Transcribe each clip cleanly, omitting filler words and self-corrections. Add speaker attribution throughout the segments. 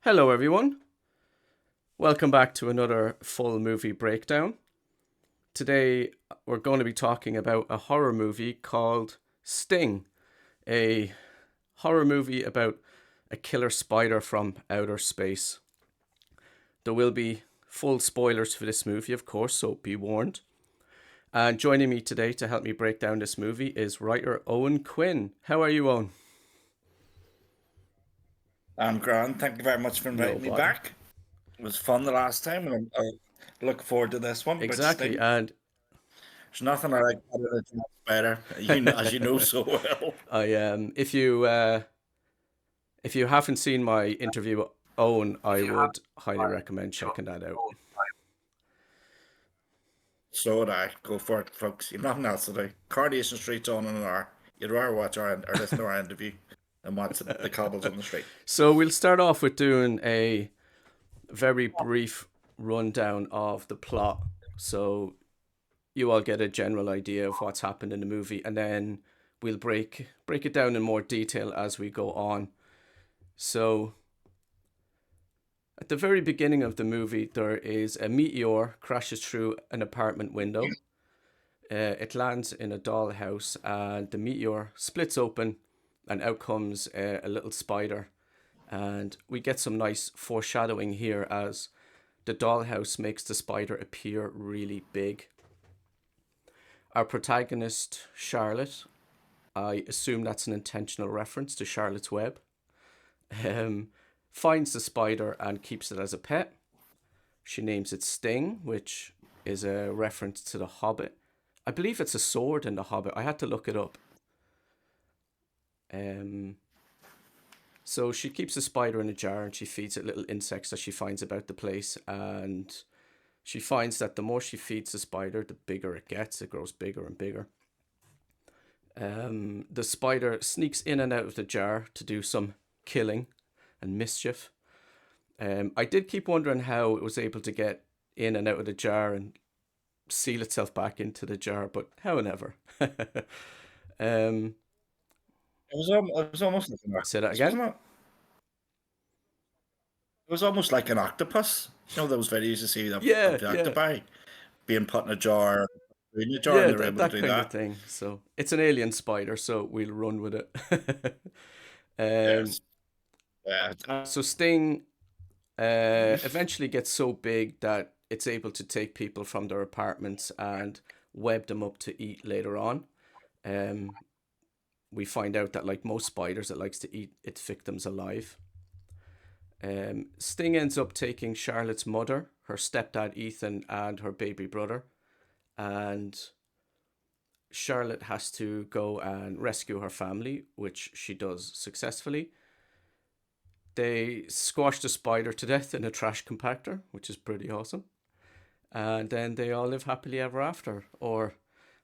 Speaker 1: Hello, everyone. Welcome back to another full movie breakdown. Today, we're going to be talking about a horror movie called Sting, a horror movie about a killer spider from outer space. There will be full spoilers for this movie, of course, so be warned. And joining me today to help me break down this movie is writer Owen Quinn. How are you, Owen?
Speaker 2: I'm Grant. Thank you very much for
Speaker 1: No
Speaker 2: inviting me
Speaker 1: bother.
Speaker 2: back. It was fun the last time, and I look forward to this one. But
Speaker 1: Exactly.
Speaker 2: Sting,
Speaker 1: And
Speaker 2: there's nothing I like better than Jack Spider. As you know so well.
Speaker 1: if you haven't seen my interview with Owen, I would highly recommend checking that out.
Speaker 2: So would I. Go for it, folks. You've nothing else to do. Coronation Street's on in an hour. You'd rather watch or listen to our interview and watch the cobbles on the street.
Speaker 1: So we'll start off with doing a very brief rundown of the plot, so you all get a general idea of what's happened in the movie, and then we'll break it down in more detail as we go on. So at the very beginning of the movie, there is a meteor crashes through an apartment window. It lands in a dollhouse, and the meteor splits open, and out comes a little spider. And we get some nice foreshadowing here as the dollhouse makes the spider appear really big. Our protagonist, Charlotte, I assume that's an intentional reference to Charlotte's Web, um, finds the spider and keeps it as a pet. She names it Sting, which is a reference to The Hobbit. I believe it's a sword in The Hobbit. I had to look it up. Um, so she keeps the spider in a jar and she feeds it little insects that she finds about the place. And she finds that the more she feeds the spider, the bigger it gets. It grows bigger and bigger. The spider sneaks in and out of the jar to do some killing and mischief. I did keep wondering how it was able to get in and out of the jar and seal itself back into the jar, but however. um,
Speaker 2: It was almost like an
Speaker 1: Say that
Speaker 2: octopus,
Speaker 1: again?
Speaker 2: wasn't it? It was almost like an octopus. You know those videos you see of
Speaker 1: Yeah,
Speaker 2: the
Speaker 1: yeah,
Speaker 2: octopi being put in a jar, and
Speaker 1: yeah,
Speaker 2: they're able to
Speaker 1: that
Speaker 2: do
Speaker 1: kind of
Speaker 2: that.
Speaker 1: thing. So it's an alien spider, so we'll run with it. um,
Speaker 2: Yes. Yeah.
Speaker 1: so Sting eventually gets so big that it's able to take people from their apartments and web them up to eat later on. Um, we find out that, like most spiders, it likes to eat its victims alive. Sting ends up taking Charlotte's mother, her stepdad Ethan, and her baby brother, and Charlotte has to go and rescue her family, which she does successfully. They squash the spider to death in a trash compactor, which is pretty awesome. And then they all live happily ever after, or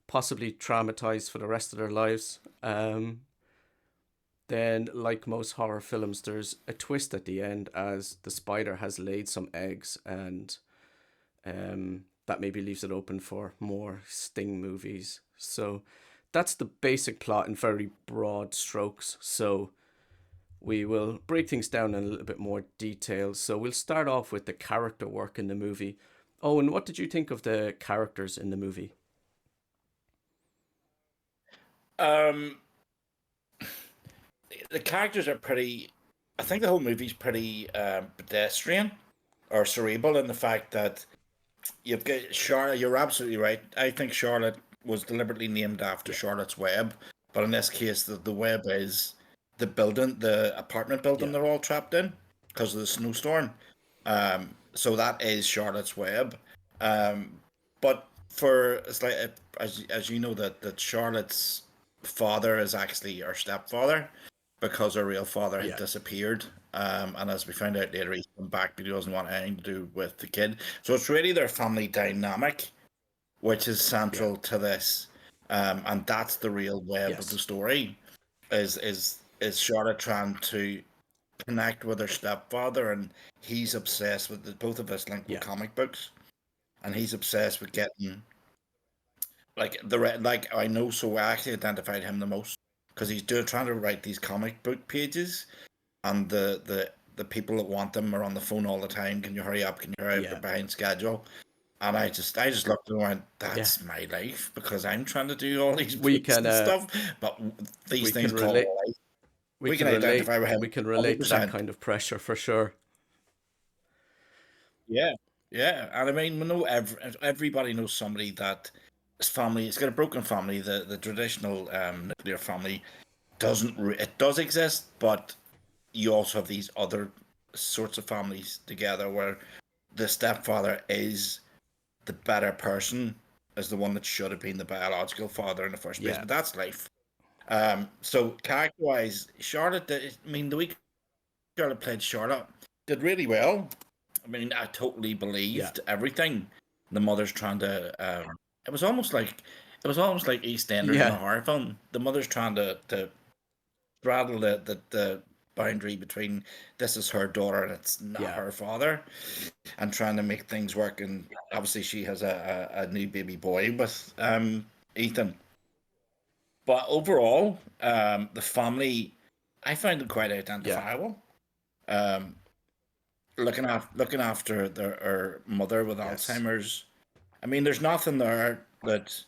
Speaker 1: possibly traumatized for the rest of their lives. Then, like most horror films, there's a twist at the end as the spider has laid some eggs, and that maybe leaves it open for more Sting movies. So that's the basic plot in very broad strokes. So we will break things down in a little bit more detail. So we'll start off with the character work in the movie. Oh, and what did you think of the characters in the movie?
Speaker 2: Um, the characters are pretty. I think the whole movie's pretty pedestrian or cerebral in the fact that you've got Charlotte. You're absolutely right. I think Charlotte was deliberately named after
Speaker 1: Yeah,
Speaker 2: Charlotte's Web, but in this case, the web is the building, the apartment building
Speaker 1: yeah,
Speaker 2: they're all trapped in because of the snowstorm. So that is Charlotte's Web. Um, but for it's like as you know that Charlotte's father is actually her stepfather because her real father had
Speaker 1: yeah,
Speaker 2: disappeared. And as we found out later, he's come back, but he doesn't want anything to do with the kid. So it's really their family dynamic, which is
Speaker 1: yeah,
Speaker 2: central to this, and that's the real web of the
Speaker 1: yes,
Speaker 2: story. Is Charlotte trying to connect with her stepfather, and he's obsessed with both of us linked with
Speaker 1: yeah,
Speaker 2: comic books, and he's obsessed with getting like I know, so I actually identified him the most because he's doing trying to write these comic book pages, and the people that want them are on the phone all the time. Can you hurry up? Can you hurry up? You're
Speaker 1: Yeah.
Speaker 2: behind schedule. And I just looked and went,
Speaker 1: Yeah.
Speaker 2: that's my life because I'm trying to do all these
Speaker 1: We
Speaker 2: books
Speaker 1: can
Speaker 2: and stuff. But these
Speaker 1: we
Speaker 2: things
Speaker 1: can
Speaker 2: call
Speaker 1: relate
Speaker 2: it life. We can identify with him
Speaker 1: we can relate to that
Speaker 2: 100%.
Speaker 1: kind of pressure for sure.
Speaker 2: Yeah, yeah, and I mean, we know everybody knows somebody that his family. It's got a broken family. The traditional nuclear family doesn't. It does exist, but you also have these other sorts of families together where the stepfather is the better person, as the one that should have been the biological father in the first place.
Speaker 1: Yeah.
Speaker 2: But that's life. So character-wise, Charlotte. I mean, the week Charlotte played Charlotte did really well. I mean, I totally
Speaker 1: Yeah.
Speaker 2: believed everything. The mother's trying to. It was almost like EastEnders in a
Speaker 1: Yeah.
Speaker 2: horror film. The mother's trying to straddle the boundary between this is her daughter and it's not
Speaker 1: Yeah.
Speaker 2: her father, and trying to make things work. And obviously, she has a new baby boy with Ethan. But overall, the family, I find it quite
Speaker 1: Yeah.
Speaker 2: identifiable. Um, looking after their her mother with
Speaker 1: Yes.
Speaker 2: Alzheimer's. I mean, there's nothing there that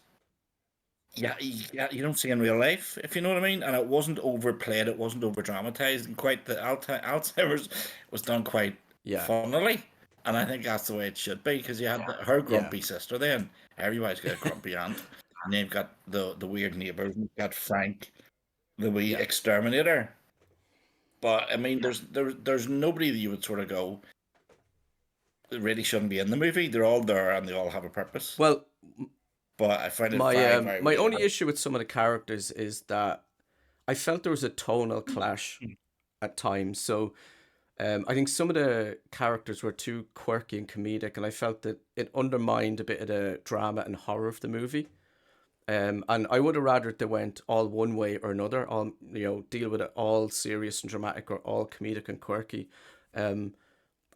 Speaker 2: you don't see in real life, if you know what I mean. And it wasn't overplayed, it wasn't over dramatized, and quite the Alzheimer's was done quite
Speaker 1: Yeah.
Speaker 2: funnily. And I think that's the way it should be because you had her
Speaker 1: Yeah.
Speaker 2: grumpy sister. Then everybody's got a grumpy aunt, and they've got the weird neighbors. You've got Frank, the wee
Speaker 1: Yeah.
Speaker 2: exterminator. But I mean, there's nobody that you would sort of go really shouldn't be in the movie. They're all there and they all have a purpose.
Speaker 1: Well,
Speaker 2: But I find it
Speaker 1: my
Speaker 2: very, very
Speaker 1: my
Speaker 2: weird.
Speaker 1: only issue with some of the characters is that I felt there was a tonal clash at times. So I think some of the characters were too quirky and comedic, and I felt that it undermined a bit of the drama and horror of the movie. And I would have rather they went all one way or another, all deal with it all serious and dramatic or all comedic and quirky. Um,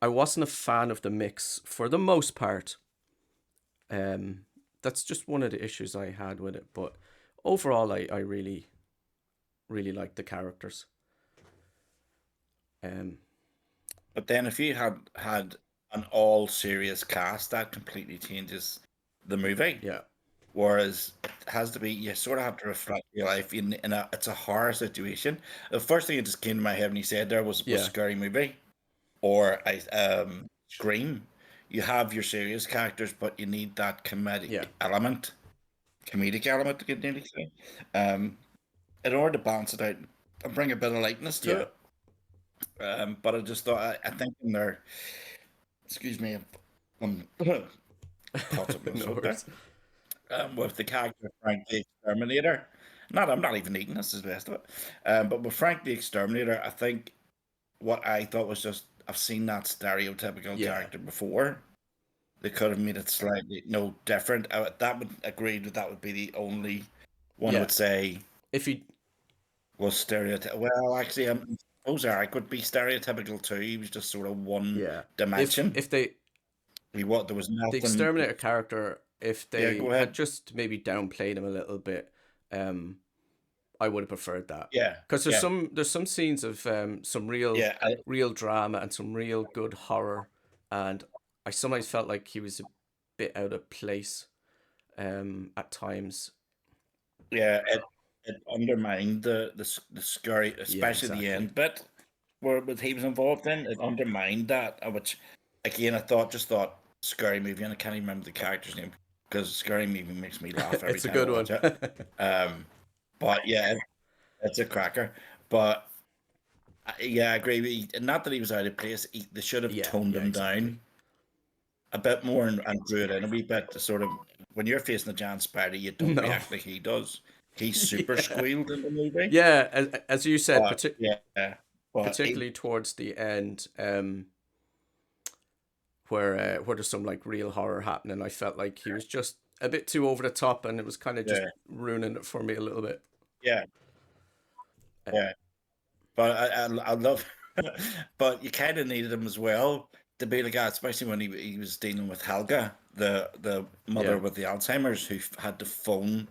Speaker 1: I wasn't a fan of the mix for the most part. Um, that's just one of the issues I had with it. But overall, I really, really liked the characters. Um,
Speaker 2: But then if you had an all serious cast, that completely changes the movie.
Speaker 1: yeah,
Speaker 2: Whereas it has to be, you sort of have to reflect your life in a, it's a horror situation. The first thing that just came to my head when you said there was
Speaker 1: yeah,
Speaker 2: Scary Movie or Scream. You have your serious characters, but you need that
Speaker 1: yeah,
Speaker 2: comedic element to get nearly say. Um, in order to balance it out and bring a bit of lightness to
Speaker 1: yeah.
Speaker 2: it. But I just thought I think in there, excuse me, um, caught something in my
Speaker 1: No
Speaker 2: throat there.
Speaker 1: worries.
Speaker 2: With the character Frank the Exterminator. I'm not even eating this is the best of it. But with Frank the Exterminator, I think what I thought was just I've seen that stereotypical
Speaker 1: Yeah,
Speaker 2: character before. They could have made it slightly no different. That would agree that that would be the only one I
Speaker 1: yeah.
Speaker 2: would say
Speaker 1: If you,
Speaker 2: was stereotypical. Well, actually, Ozark would be stereotypical too. He was just sort of one
Speaker 1: yeah,
Speaker 2: dimension.
Speaker 1: if they
Speaker 2: There was
Speaker 1: the
Speaker 2: nothing.
Speaker 1: exterminator character, if
Speaker 2: Yeah,
Speaker 1: they
Speaker 2: go
Speaker 1: had
Speaker 2: ahead.
Speaker 1: just maybe downplayed him a little bit, um, I would have preferred that.
Speaker 2: Yeah,
Speaker 1: Because
Speaker 2: yeah,
Speaker 1: there's some scenes of some
Speaker 2: yeah,
Speaker 1: real drama and some real good horror, and I sometimes felt like he was a bit out of place at times.
Speaker 2: yeah. It undermined the scary,
Speaker 1: Yeah,
Speaker 2: especially the
Speaker 1: exactly.
Speaker 2: end bit where what he was involved in. It undermined that, which again I thought scary movie, and I can't even remember the character's name because scary movie makes me laugh every
Speaker 1: It's a
Speaker 2: time I
Speaker 1: good one.
Speaker 2: watch it. Um, but yeah, it's a cracker. But yeah, I agree. Not that he was out of place. They should have
Speaker 1: Yeah,
Speaker 2: toned
Speaker 1: yeah,
Speaker 2: him
Speaker 1: exactly.
Speaker 2: down a bit more and drew it in a wee bit to sort of when you're facing a giant spider, you don't
Speaker 1: No.
Speaker 2: react like he does. He's super
Speaker 1: Yeah.
Speaker 2: squealed in the movie,
Speaker 1: Yeah, as you said,
Speaker 2: but yeah, but he,
Speaker 1: particularly towards the end, where there's some like real horror happening, I felt like he was just a bit too over the top, and it was kind of just
Speaker 2: yeah,
Speaker 1: ruining it for me a little bit.
Speaker 2: yeah,
Speaker 1: Uh,
Speaker 2: yeah. But I love, but you kind of needed him as well to be the guy, especially when he was dealing with Helga, the mother
Speaker 1: yeah,
Speaker 2: with the Alzheimer's, who had to phone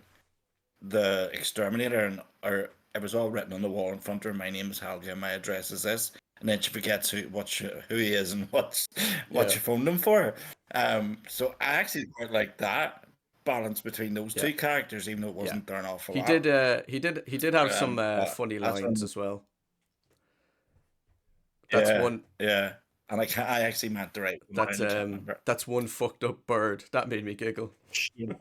Speaker 2: the exterminator, and or it was all written on the wall in front of her. My name is Helga. My address is this, and then she forgets who he is and what
Speaker 1: Yeah,
Speaker 2: she phoned him for. So I actually quite like that balance between those
Speaker 1: yeah,
Speaker 2: two characters, even though it
Speaker 1: yeah.
Speaker 2: wasn't there an awful
Speaker 1: He did.
Speaker 2: lot.
Speaker 1: He did have some funny
Speaker 2: That's
Speaker 1: lines
Speaker 2: when,
Speaker 1: as well. That's
Speaker 2: yeah,
Speaker 1: one.
Speaker 2: yeah. And I actually meant the right one. I only can't remember.
Speaker 1: That's one fucked up bird. That made me giggle.
Speaker 2: Yeah.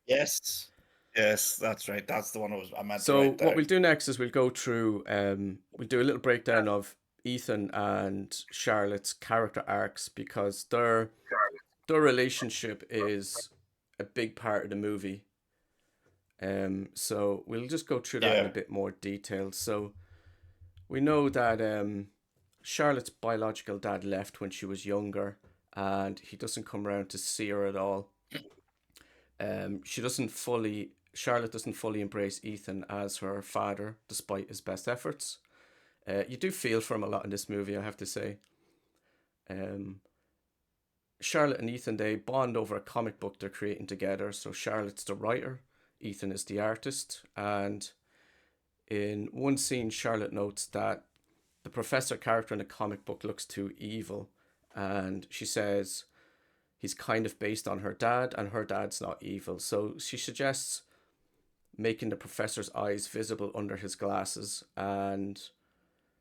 Speaker 2: Yes, yes, that's right. That's the one I meant to
Speaker 1: So
Speaker 2: write
Speaker 1: what
Speaker 2: down.
Speaker 1: we'll do next is we'll go through. We'll do a little breakdown of Ethan and Charlotte's character arcs because their relationship is a big part of the movie. So we'll just go through that in a
Speaker 2: Yeah,
Speaker 1: bit more detail. So we know that Charlotte's biological dad left when she was younger, and he doesn't come around to see her at all. She doesn't fully. Charlotte doesn't fully embrace Ethan as her father, despite his best efforts. You do feel for him a lot in this movie, I have to say. Um, Charlotte and Ethan they bond over a comic book they're creating together. So Charlotte's the writer, Ethan is the artist, and in one scene, Charlotte notes that the professor character in the comic book looks too evil, and she says he's kind of based on her dad, and her dad's not evil. So she suggests making the professor's eyes visible under his glasses, and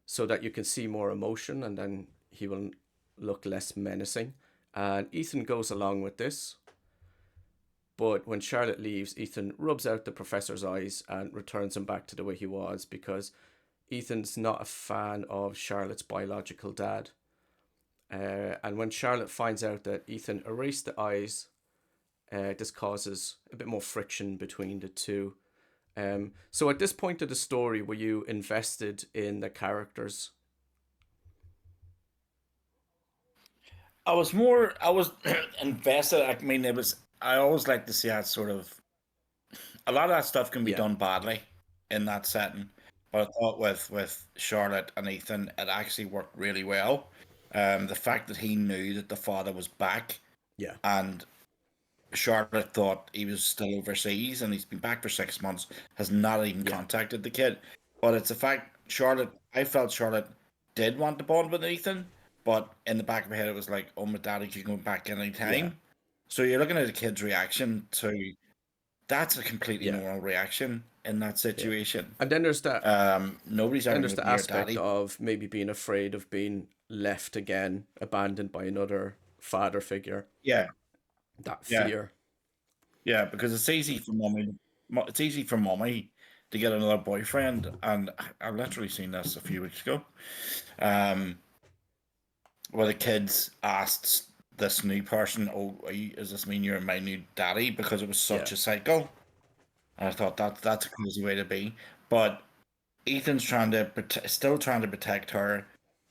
Speaker 1: so that you can see more emotion, and then he will look less menacing. And Ethan goes along with this. But when Charlotte leaves, Ethan rubs out the professor's eyes and returns him back to the way he was because Ethan's not a fan of Charlotte's biological dad. And when Charlotte finds out that Ethan erased the eyes, this causes a bit more friction between the two. So at this point of the story, were you invested in the characters?
Speaker 2: I was invested. I mean, it was. I always like to see that sort of. A lot of that stuff can be
Speaker 1: Yeah,
Speaker 2: done badly in that setting, but I thought with Charlotte and Ethan, it actually worked really well. The fact that he knew that the father was back,
Speaker 1: yeah,
Speaker 2: and Charlotte thought he was still overseas, and he's been back for 6 months, has not even
Speaker 1: yeah,
Speaker 2: contacted the kid. But it's a fact. I felt Charlotte did want to bond with Ethan, but in the back of my head, it was like, "Oh, my daddy can go back any
Speaker 1: yeah,
Speaker 2: time." So you're looking at a kid's reaction to that's a completely
Speaker 1: yeah,
Speaker 2: normal reaction in that
Speaker 1: yeah.
Speaker 2: situation.
Speaker 1: And
Speaker 2: Nobody's ever
Speaker 1: then
Speaker 2: going
Speaker 1: there's
Speaker 2: to
Speaker 1: the
Speaker 2: be your
Speaker 1: aspect
Speaker 2: daddy.
Speaker 1: of maybe being afraid of being left again, abandoned by another father figure.
Speaker 2: Yeah,
Speaker 1: That
Speaker 2: yeah,
Speaker 1: fear.
Speaker 2: yeah. Because it's easy for mommy. It's easy for mommy to get another boyfriend, and I've literally seen this a few weeks ago. Um, where the kids asked this new person, "Oh, does this mean you're my new daddy?" Because it was
Speaker 1: Yeah,
Speaker 2: such a cycle. And I thought that's a crazy way to be. But Ethan's still trying to protect her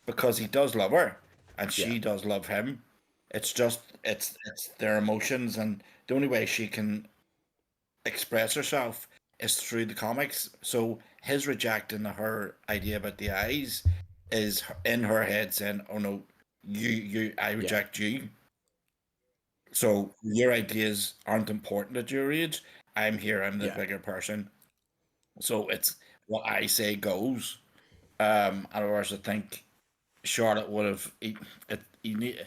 Speaker 2: because he does love her and
Speaker 1: yeah,
Speaker 2: she does love him. It's just it's their emotions, and the only way she can express herself is through the comics. So his rejecting her idea about the eyes is in her head saying, "Oh no, I
Speaker 1: yeah,
Speaker 2: reject you. So your ideas aren't important at your age. I'm here. I'm the
Speaker 1: yeah,
Speaker 2: bigger person. So it's what I say goes." And whereas I think Charlotte would have, you need,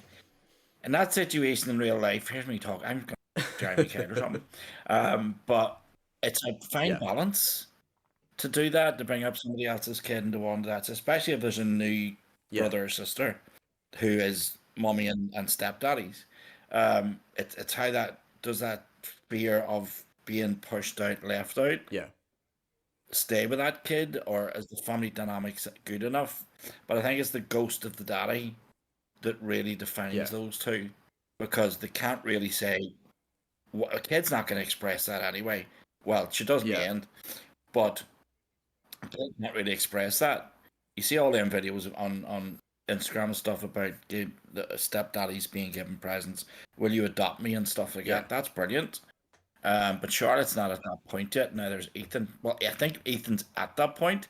Speaker 2: in that situation in real life, here's me talk, I'm going to Jeremy Kite or something. But it's a fine
Speaker 1: yeah,
Speaker 2: balance to do that, to bring up somebody else's kid into one that's, especially if there's a new
Speaker 1: yeah,
Speaker 2: brother or sister who is mommy and stepdaddies. It's how that does that fear of being pushed out, left out,
Speaker 1: yeah,
Speaker 2: stay with that kid, or is the family dynamics good enough? But I think it's the ghost of the daddy that really defines
Speaker 1: yeah,
Speaker 2: those two, because they can't really say a kid's not going to express that anyway. Well, she does in the
Speaker 1: yeah,
Speaker 2: end, but a kid can't really express that. You see all them videos on Instagram and stuff about the stepdaddies being given presents. Will you adopt me and stuff like
Speaker 1: yeah,
Speaker 2: that? That's brilliant. But Charlotte's not at that point yet. Now there's Ethan. Well, I think Ethan's at that point.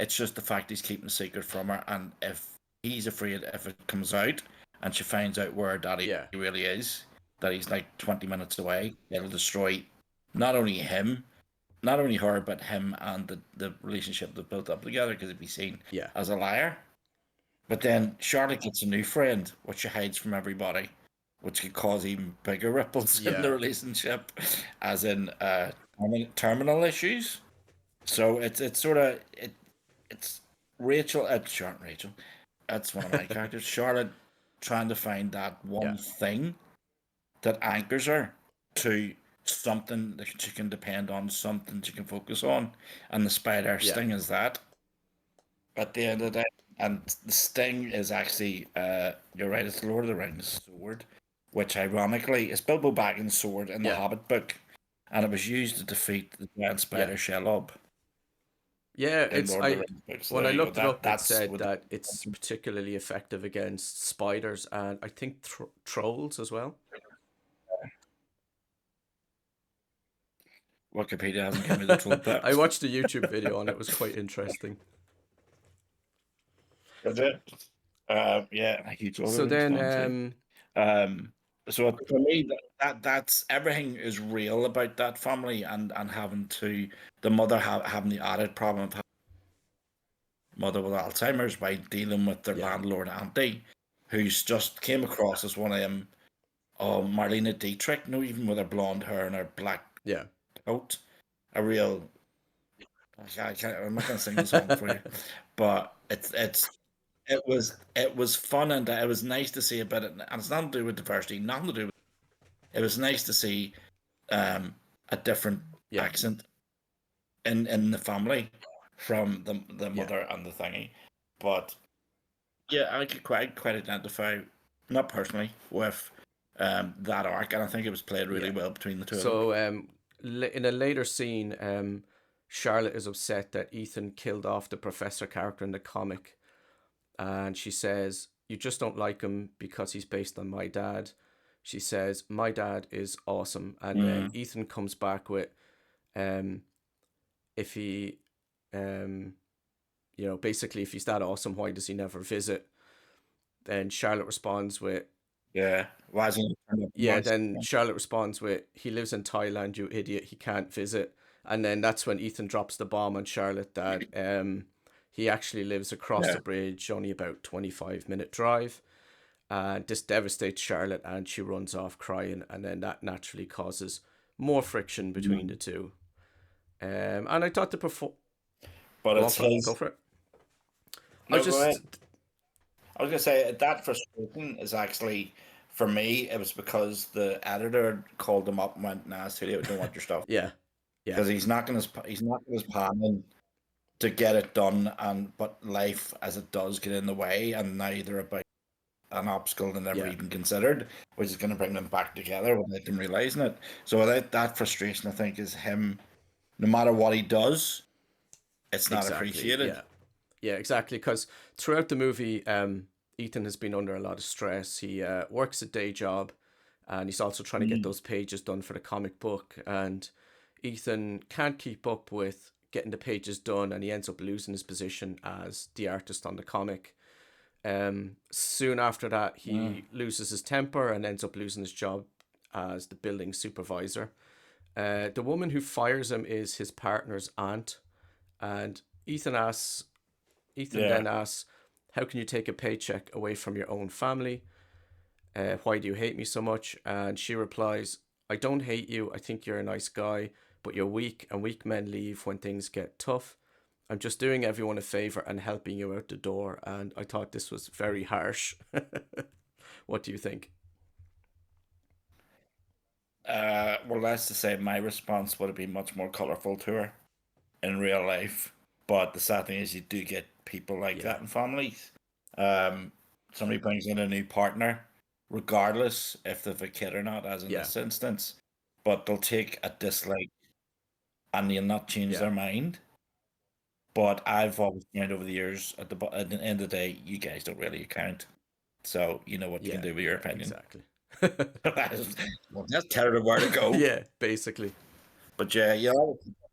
Speaker 2: It's just the fact he's keeping a secret from her, and if he's afraid if it comes out and she finds out where Daddy
Speaker 1: yeah,
Speaker 2: really is, that he's like 20 minutes away, it'll destroy not only him not only her but him and the relationship they built up together because he'd be seen
Speaker 1: Yeah.
Speaker 2: as a liar. But then Charlotte gets a new friend, which she hides from everybody, which could cause even bigger ripples in the
Speaker 1: Yeah.
Speaker 2: relationship, as in terminal issues. So it's sort of it's Rachel, Charlotte Rachel. That's one of my characters. Charlotte trying to find that
Speaker 1: Yeah.
Speaker 2: one thing that anchors her to something that she can depend on, something she can focus on, and the spider
Speaker 1: Yeah.
Speaker 2: sting is that at the end of the day. And the sting is actually, you're right, it's Lord of the Rings sword, which ironically is Bilbo Baggins' sword in the
Speaker 1: Yeah.
Speaker 2: Hobbit book, and it was used to defeat the giant
Speaker 1: Yeah.
Speaker 2: spider Shelob
Speaker 1: Yeah,
Speaker 2: in
Speaker 1: it's
Speaker 2: Lord of the
Speaker 1: I
Speaker 2: Rings book. So
Speaker 1: when
Speaker 2: there
Speaker 1: I
Speaker 2: you go.
Speaker 1: looked it up, it
Speaker 2: That's
Speaker 1: said
Speaker 2: what
Speaker 1: that it's particularly effective against spiders and I think trolls as well.
Speaker 2: Wikipedia hasn't given me the troll bit.
Speaker 1: I watched a YouTube video on it. It was quite interesting.
Speaker 2: Is it? Yeah, a huge Lord of
Speaker 1: So
Speaker 2: the Rings
Speaker 1: then,
Speaker 2: fan too. Um, so for me, that's everything is real about that family and having to the mother having the added problem of having a mother with Alzheimer's by dealing with their
Speaker 1: yeah,
Speaker 2: landlord auntie, who's just came across as one of them. Oh, Marlena Dietrich, no, even with her blonde hair and her black
Speaker 1: yeah,
Speaker 2: coat, a real. I'm not gonna sing the song for you, but it was fun and it was nice to see a bit, and it's nothing to do with diversity, nothing to do with. It was nice to see a different
Speaker 1: yeah,
Speaker 2: accent in the family from the
Speaker 1: yeah,
Speaker 2: mother and the thingy, but yeah, I could quite identify, not personally, with that arc, and I think it was played really
Speaker 1: yeah.
Speaker 2: well between the two of them.
Speaker 1: So in a later scene, Charlotte is upset that Ethan killed off the professor character in the comic, and she says, "You just don't like him because he's based on my dad." She says, "My dad is awesome," and then
Speaker 2: Mm,
Speaker 1: Ethan comes back with, um, "If he, um, basically, if he's that awesome, why does he never visit?" Then Charlotte responds with,
Speaker 2: yeah, why isn't he turned up
Speaker 1: yeah,
Speaker 2: once?
Speaker 1: then Charlotte responds with, "He lives in Thailand, you idiot. He can't visit." And then that's when Ethan drops the bomb on Charlotte that he actually lives across the
Speaker 2: Yeah.
Speaker 1: bridge, only about 25-minute drive. And this devastates Charlotte, and she runs off crying. And then that naturally causes more friction between the
Speaker 2: Mm.
Speaker 1: two. And I thought the perform.
Speaker 2: But
Speaker 1: Go on
Speaker 2: it's
Speaker 1: for it. Go
Speaker 2: his.
Speaker 1: for it. I
Speaker 2: No, go ahead.
Speaker 1: just,
Speaker 2: I was gonna say that frustration is actually for me. It was because the editor called him up and went, "Nah, studio, don't want your stuff,"
Speaker 1: yeah, yeah,
Speaker 2: because he's not his planning to get it done, and but life as it does get in the way, and now they're about an obstacle they never
Speaker 1: yeah,
Speaker 2: even considered, which is going to bring them back together without them realizing it. So without that frustration, I think is him. No matter what he does, it's not
Speaker 1: exactly.
Speaker 2: appreciated.
Speaker 1: Yeah. Yeah, exactly. Because throughout the movie, Ethan has been under a lot of stress. He works a day job, and he's also trying to get
Speaker 2: Mm.
Speaker 1: those pages done for the comic book. And Ethan can't keep up with getting the pages done, and he ends up losing his position as the artist on the comic. Soon after that,
Speaker 2: Mm.
Speaker 1: he loses his temper and ends up losing his job as the building supervisor. The woman who fires him is his partner's aunt, and Ethan
Speaker 2: Yeah.
Speaker 1: then asks, "How can you take a paycheck away from your own family? Why do you hate me so much?" And she replies, "I don't hate you. I think you're a nice guy, but you're weak, and weak men leave when things get tough. I'm just doing everyone a favor and helping you out the door." And I thought this was very harsh. What do you think?
Speaker 2: Well, that's to say, my response would have been much more colorful to her in real life. But the sad thing is, you do get people like
Speaker 1: Yeah,
Speaker 2: that in families. Um, Somebody brings in a new partner, regardless if they've a kid or not, as in
Speaker 1: yeah,
Speaker 2: this instance, but they'll take a dislike and they'll not change
Speaker 1: yeah,
Speaker 2: their mind. But I've always found over the years, at the end of the day, you guys don't really count. So you know what you can
Speaker 1: yeah,
Speaker 2: do with your
Speaker 1: yeah,
Speaker 2: opinion.
Speaker 1: exactly.
Speaker 2: Well, that's terrible where to go.
Speaker 1: Yeah, basically.
Speaker 2: But yeah,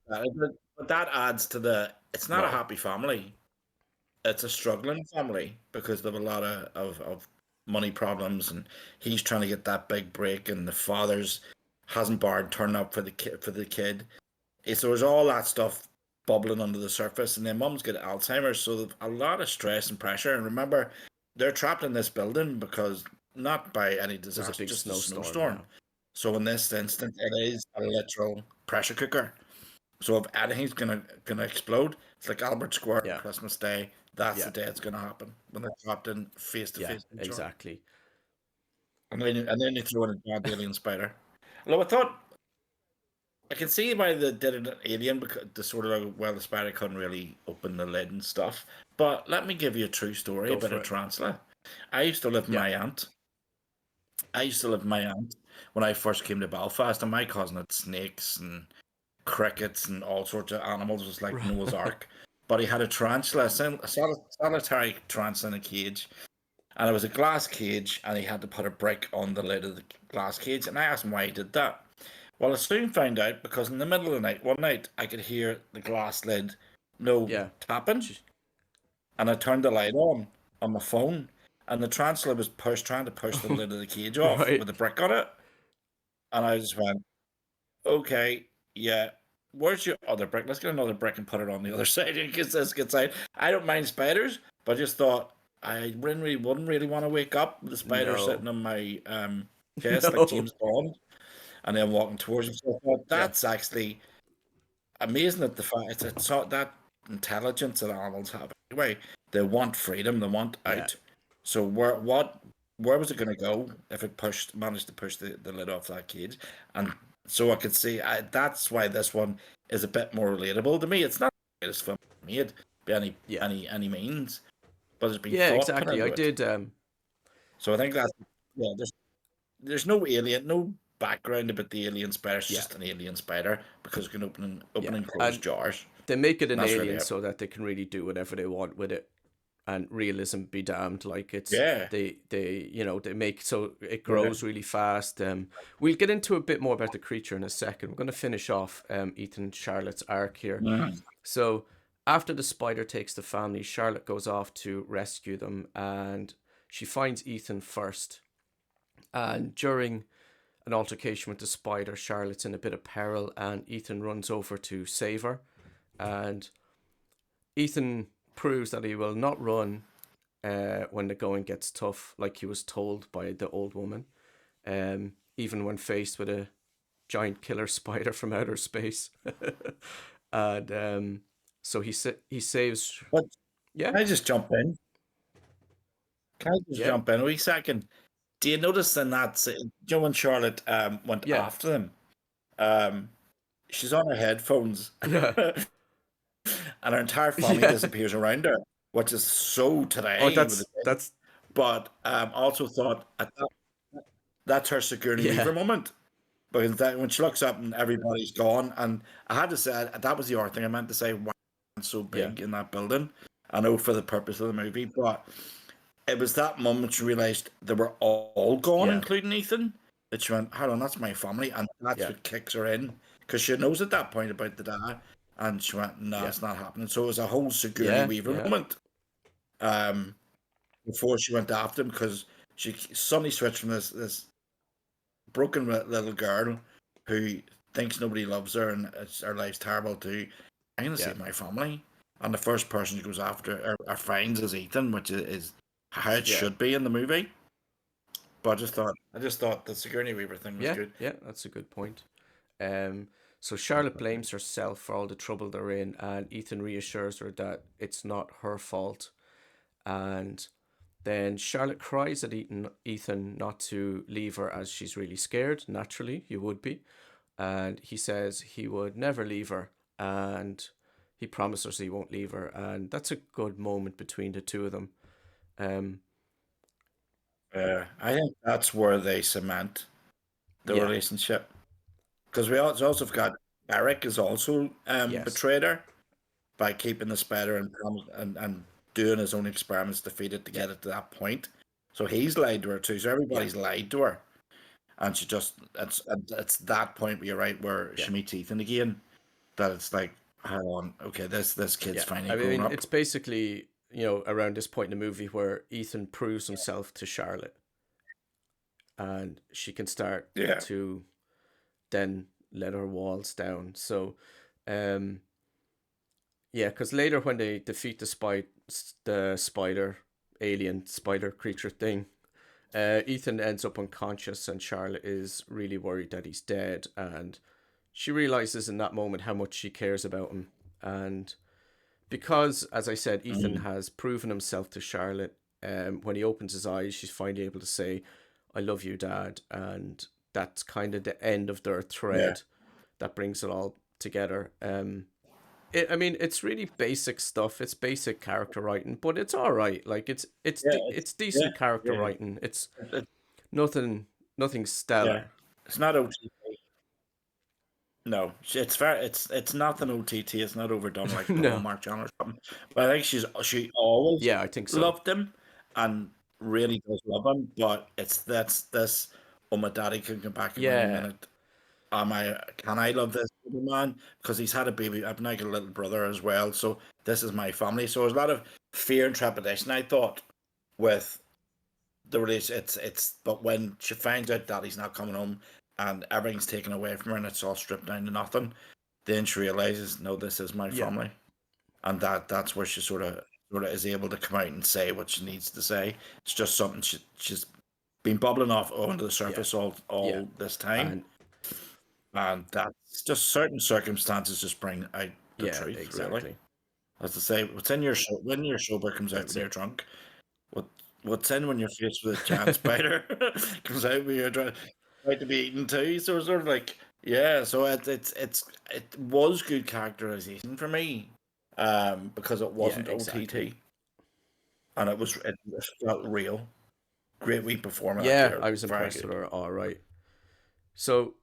Speaker 2: but that adds to the. It's not a
Speaker 1: No.
Speaker 2: happy family. It's a struggling family because they have a lot of money problems, and he's trying to get that big break, and the father's hasn't barred turning up for the kid. So there's all that stuff bubbling under the surface, and then mum's got Alzheimer's, so there's a lot of stress and pressure. And remember, they're trapped in this building because not by any
Speaker 1: There's a
Speaker 2: disaster,
Speaker 1: big
Speaker 2: just a
Speaker 1: snowstorm.
Speaker 2: snowstorm.
Speaker 1: Yeah.
Speaker 2: So in this instance, it is a literal pressure cooker. So if anything's gonna explode, it's like Albert Square on
Speaker 1: Yeah.
Speaker 2: Christmas Day. That's the
Speaker 1: Yeah.
Speaker 2: day it's gonna happen when they're trapped in face to
Speaker 1: Yeah.
Speaker 2: face with each other.
Speaker 1: Exactly.
Speaker 2: And then you throw in a giant alien spider. Although I thought I can see why they did an alien because the sort of like, well, the spider couldn't really open the lid and stuff. But let me give you a true story
Speaker 1: Go
Speaker 2: about a
Speaker 1: for it.
Speaker 2: tarantula. I used to live with
Speaker 1: Yeah.
Speaker 2: my aunt. When I first came to Belfast, and my cousin had snakes and crickets and all sorts of animals. It was like
Speaker 1: Right.
Speaker 2: Noah's Ark. But he had a tarantula, a solitary tarantula in a cage, and it was a glass cage, and he had to put a brick on the lid of the glass cage. And I asked him why he did that. Well, I soon found out because in the middle of the night, one night, I could hear the glass lid, no
Speaker 1: Yeah.
Speaker 2: tapping, and I turned the light on my phone, and the tarantula was trying to push the lid of the cage off
Speaker 1: Right.
Speaker 2: with a brick on it, and I just went, okay, yeah. Where's your other brick? Let's get another brick and put it on the other side in case this gets out. I don't mind spiders, but I just thought I wouldn't really want to wake up with the spider
Speaker 1: No.
Speaker 2: sitting on my chest like
Speaker 1: No.
Speaker 2: James Bond and then walking towards him. So I thought
Speaker 1: Yeah.
Speaker 2: that's actually amazing that the fact it's not that intelligence that animals have. Anyway, they want freedom, they want
Speaker 1: Yeah.
Speaker 2: out. So where was it going to go if it managed to push the lid off that cage? And so I could see that's why this one is a bit more relatable to me. It's not the greatest film made by
Speaker 1: Yeah.
Speaker 2: any means, but there's been
Speaker 1: Yeah.
Speaker 2: thought put
Speaker 1: Exactly. I
Speaker 2: into it.
Speaker 1: did.
Speaker 2: So I think that's yeah. There's no alien, no background about the alien spider. It's
Speaker 1: Yeah.
Speaker 2: just an alien spider because it can open
Speaker 1: Yeah.
Speaker 2: and close
Speaker 1: And
Speaker 2: jars.
Speaker 1: they make it
Speaker 2: And
Speaker 1: an
Speaker 2: that's really
Speaker 1: alien
Speaker 2: it.
Speaker 1: so that they can really do whatever they want with it, and realism be damned. Like it's
Speaker 2: Yeah.
Speaker 1: they make so it
Speaker 2: Yeah.
Speaker 1: grows really fast. We'll get into a bit more about the creature in a second. We're going to finish off Ethan and Charlotte's arc here.
Speaker 2: Mm.
Speaker 1: So after the spider takes the family, Charlotte goes off to rescue them, and she finds Ethan first. And during an altercation with the spider, Charlotte's in a bit of peril, and Ethan runs over to save her. And Ethan proves that he will not run when the going gets tough, like he was told by the old woman, even when faced with a giant killer spider from outer space. And so he saves.
Speaker 2: But
Speaker 1: Yeah,
Speaker 2: can I just jump in? Can I just
Speaker 1: yeah,
Speaker 2: jump in a wee second? Do you notice in that Joe and Charlotte went
Speaker 1: yeah,
Speaker 2: after them? Um, she's on her headphones,
Speaker 1: yeah,
Speaker 2: and her entire family
Speaker 1: yeah.
Speaker 2: disappears around her, which is so
Speaker 1: Oh,
Speaker 2: today with the
Speaker 1: that's
Speaker 2: but also thought that's her Sigourney
Speaker 1: yeah,
Speaker 2: Weaver moment. Because when she looks up and everybody's gone, and I had to say that was the other thing I meant to say. Why it's so
Speaker 1: yeah,
Speaker 2: big in that building? I know for the purpose of the movie, but it was that moment she realised they were all gone,
Speaker 1: yeah,
Speaker 2: including Ethan. That she went, "Hold on, that's my family," and that's
Speaker 1: yeah,
Speaker 2: what kicks her in because she knows at that point about the dad, and she went, "No,
Speaker 1: yeah,
Speaker 2: it's not happening." So it was a whole Sigourney
Speaker 1: yeah,
Speaker 2: Weaver
Speaker 1: yeah,
Speaker 2: moment before she went after him because she suddenly switched from this broken little girl who thinks nobody loves her and her life's terrible too. I'm gonna
Speaker 1: yeah,
Speaker 2: save my family, and the first person she goes after or finds is Ethan, which is how it
Speaker 1: yeah,
Speaker 2: should be in the movie. But I just thought the Sigourney Weaver thing was
Speaker 1: yeah,
Speaker 2: good.
Speaker 1: yeah. That's a good point. Um, so Charlotte blames herself for all the trouble they're in, and Ethan reassures her that it's not her fault. And then Charlotte cries at Ethan not to leave her as she's really scared. Naturally, you would be. And he says he would never leave her, and he promises he won't leave her. And that's a good moment between the two of them. Um,
Speaker 2: I think that's where they cement the
Speaker 1: yeah,
Speaker 2: relationship because we also got Eric is also
Speaker 1: yes,
Speaker 2: betrayed her by keeping the spider and doing his own experiments to feed it to
Speaker 1: yeah,
Speaker 2: get it to that point. So he's lied to her too. So
Speaker 1: yeah,
Speaker 2: everybody's lied to her, and she just it's that point where you're right where
Speaker 1: yeah,
Speaker 2: she meets Ethan again that it's like, hang on, okay, this kid's
Speaker 1: yeah.
Speaker 2: finally
Speaker 1: I
Speaker 2: grown
Speaker 1: mean,
Speaker 2: up.
Speaker 1: it's basically around this point in the movie where Ethan proves himself to Charlotte, and she can start
Speaker 2: Yeah,
Speaker 1: to then let her walls down. So Um, yeah, because later when they defeat the spider alien spider creature thing, Ethan ends up unconscious, and Charlotte is really worried that he's dead, and she realizes in that moment how much she cares about him, and because, as I said, Ethan
Speaker 2: Mm.
Speaker 1: has proven himself to Charlotte. When he opens his eyes, she's finally able to say, "I love you, Dad," and that's kind of the end of their
Speaker 2: Yeah,
Speaker 1: thread that brings it all together. I mean, it's really basic stuff. It's basic character writing, but it's all right. Like
Speaker 2: yeah,
Speaker 1: it's
Speaker 2: yeah,
Speaker 1: decent character
Speaker 2: yeah,
Speaker 1: writing. It's
Speaker 2: it,
Speaker 1: nothing nothing
Speaker 2: yeah.
Speaker 1: stellar.
Speaker 2: It's not OTT. No, it's very, it's nothing OTT. It's not overdone like the
Speaker 1: No.
Speaker 2: Hallmark Channel or something. But I think she always
Speaker 1: Yeah, I think so.
Speaker 2: loved him, and really does love him. But that's this. Oh, my daddy can come back at any
Speaker 1: Yeah,
Speaker 2: minute. Can I love this man? Because he's had a baby. I've now got a little brother as well. So this is my family. So there's a lot of fear and trepidation, I thought, with the relation. But when she finds out that he's not coming home and everything's taken away from her and it's all stripped down to nothing, then she realizes, no, this is my
Speaker 1: yeah,
Speaker 2: family, and that's where she sort of is able to come out and say what she needs to say. It's just something she's been bubbling off onto the
Speaker 1: yeah,
Speaker 2: surface
Speaker 1: yeah,
Speaker 2: all this time,
Speaker 1: and
Speaker 2: and that's just certain circumstances just bring out the
Speaker 1: yeah,
Speaker 2: truth, really.
Speaker 1: exactly.
Speaker 2: As I say, what's in your when your sober comes out
Speaker 1: That's
Speaker 2: when you're
Speaker 1: it.
Speaker 2: drunk. What what's in when you're faced with a giant spider comes out when you're trying to be eaten too. So it's sort of like, yeah. So it was good characterization for me, because it
Speaker 1: Yeah,
Speaker 2: wasn't
Speaker 1: exactly.
Speaker 2: OTT and it felt real. Great wee performance
Speaker 1: Yeah,
Speaker 2: actor,
Speaker 1: I was
Speaker 2: very
Speaker 1: impressed with
Speaker 2: good.
Speaker 1: her. All right. So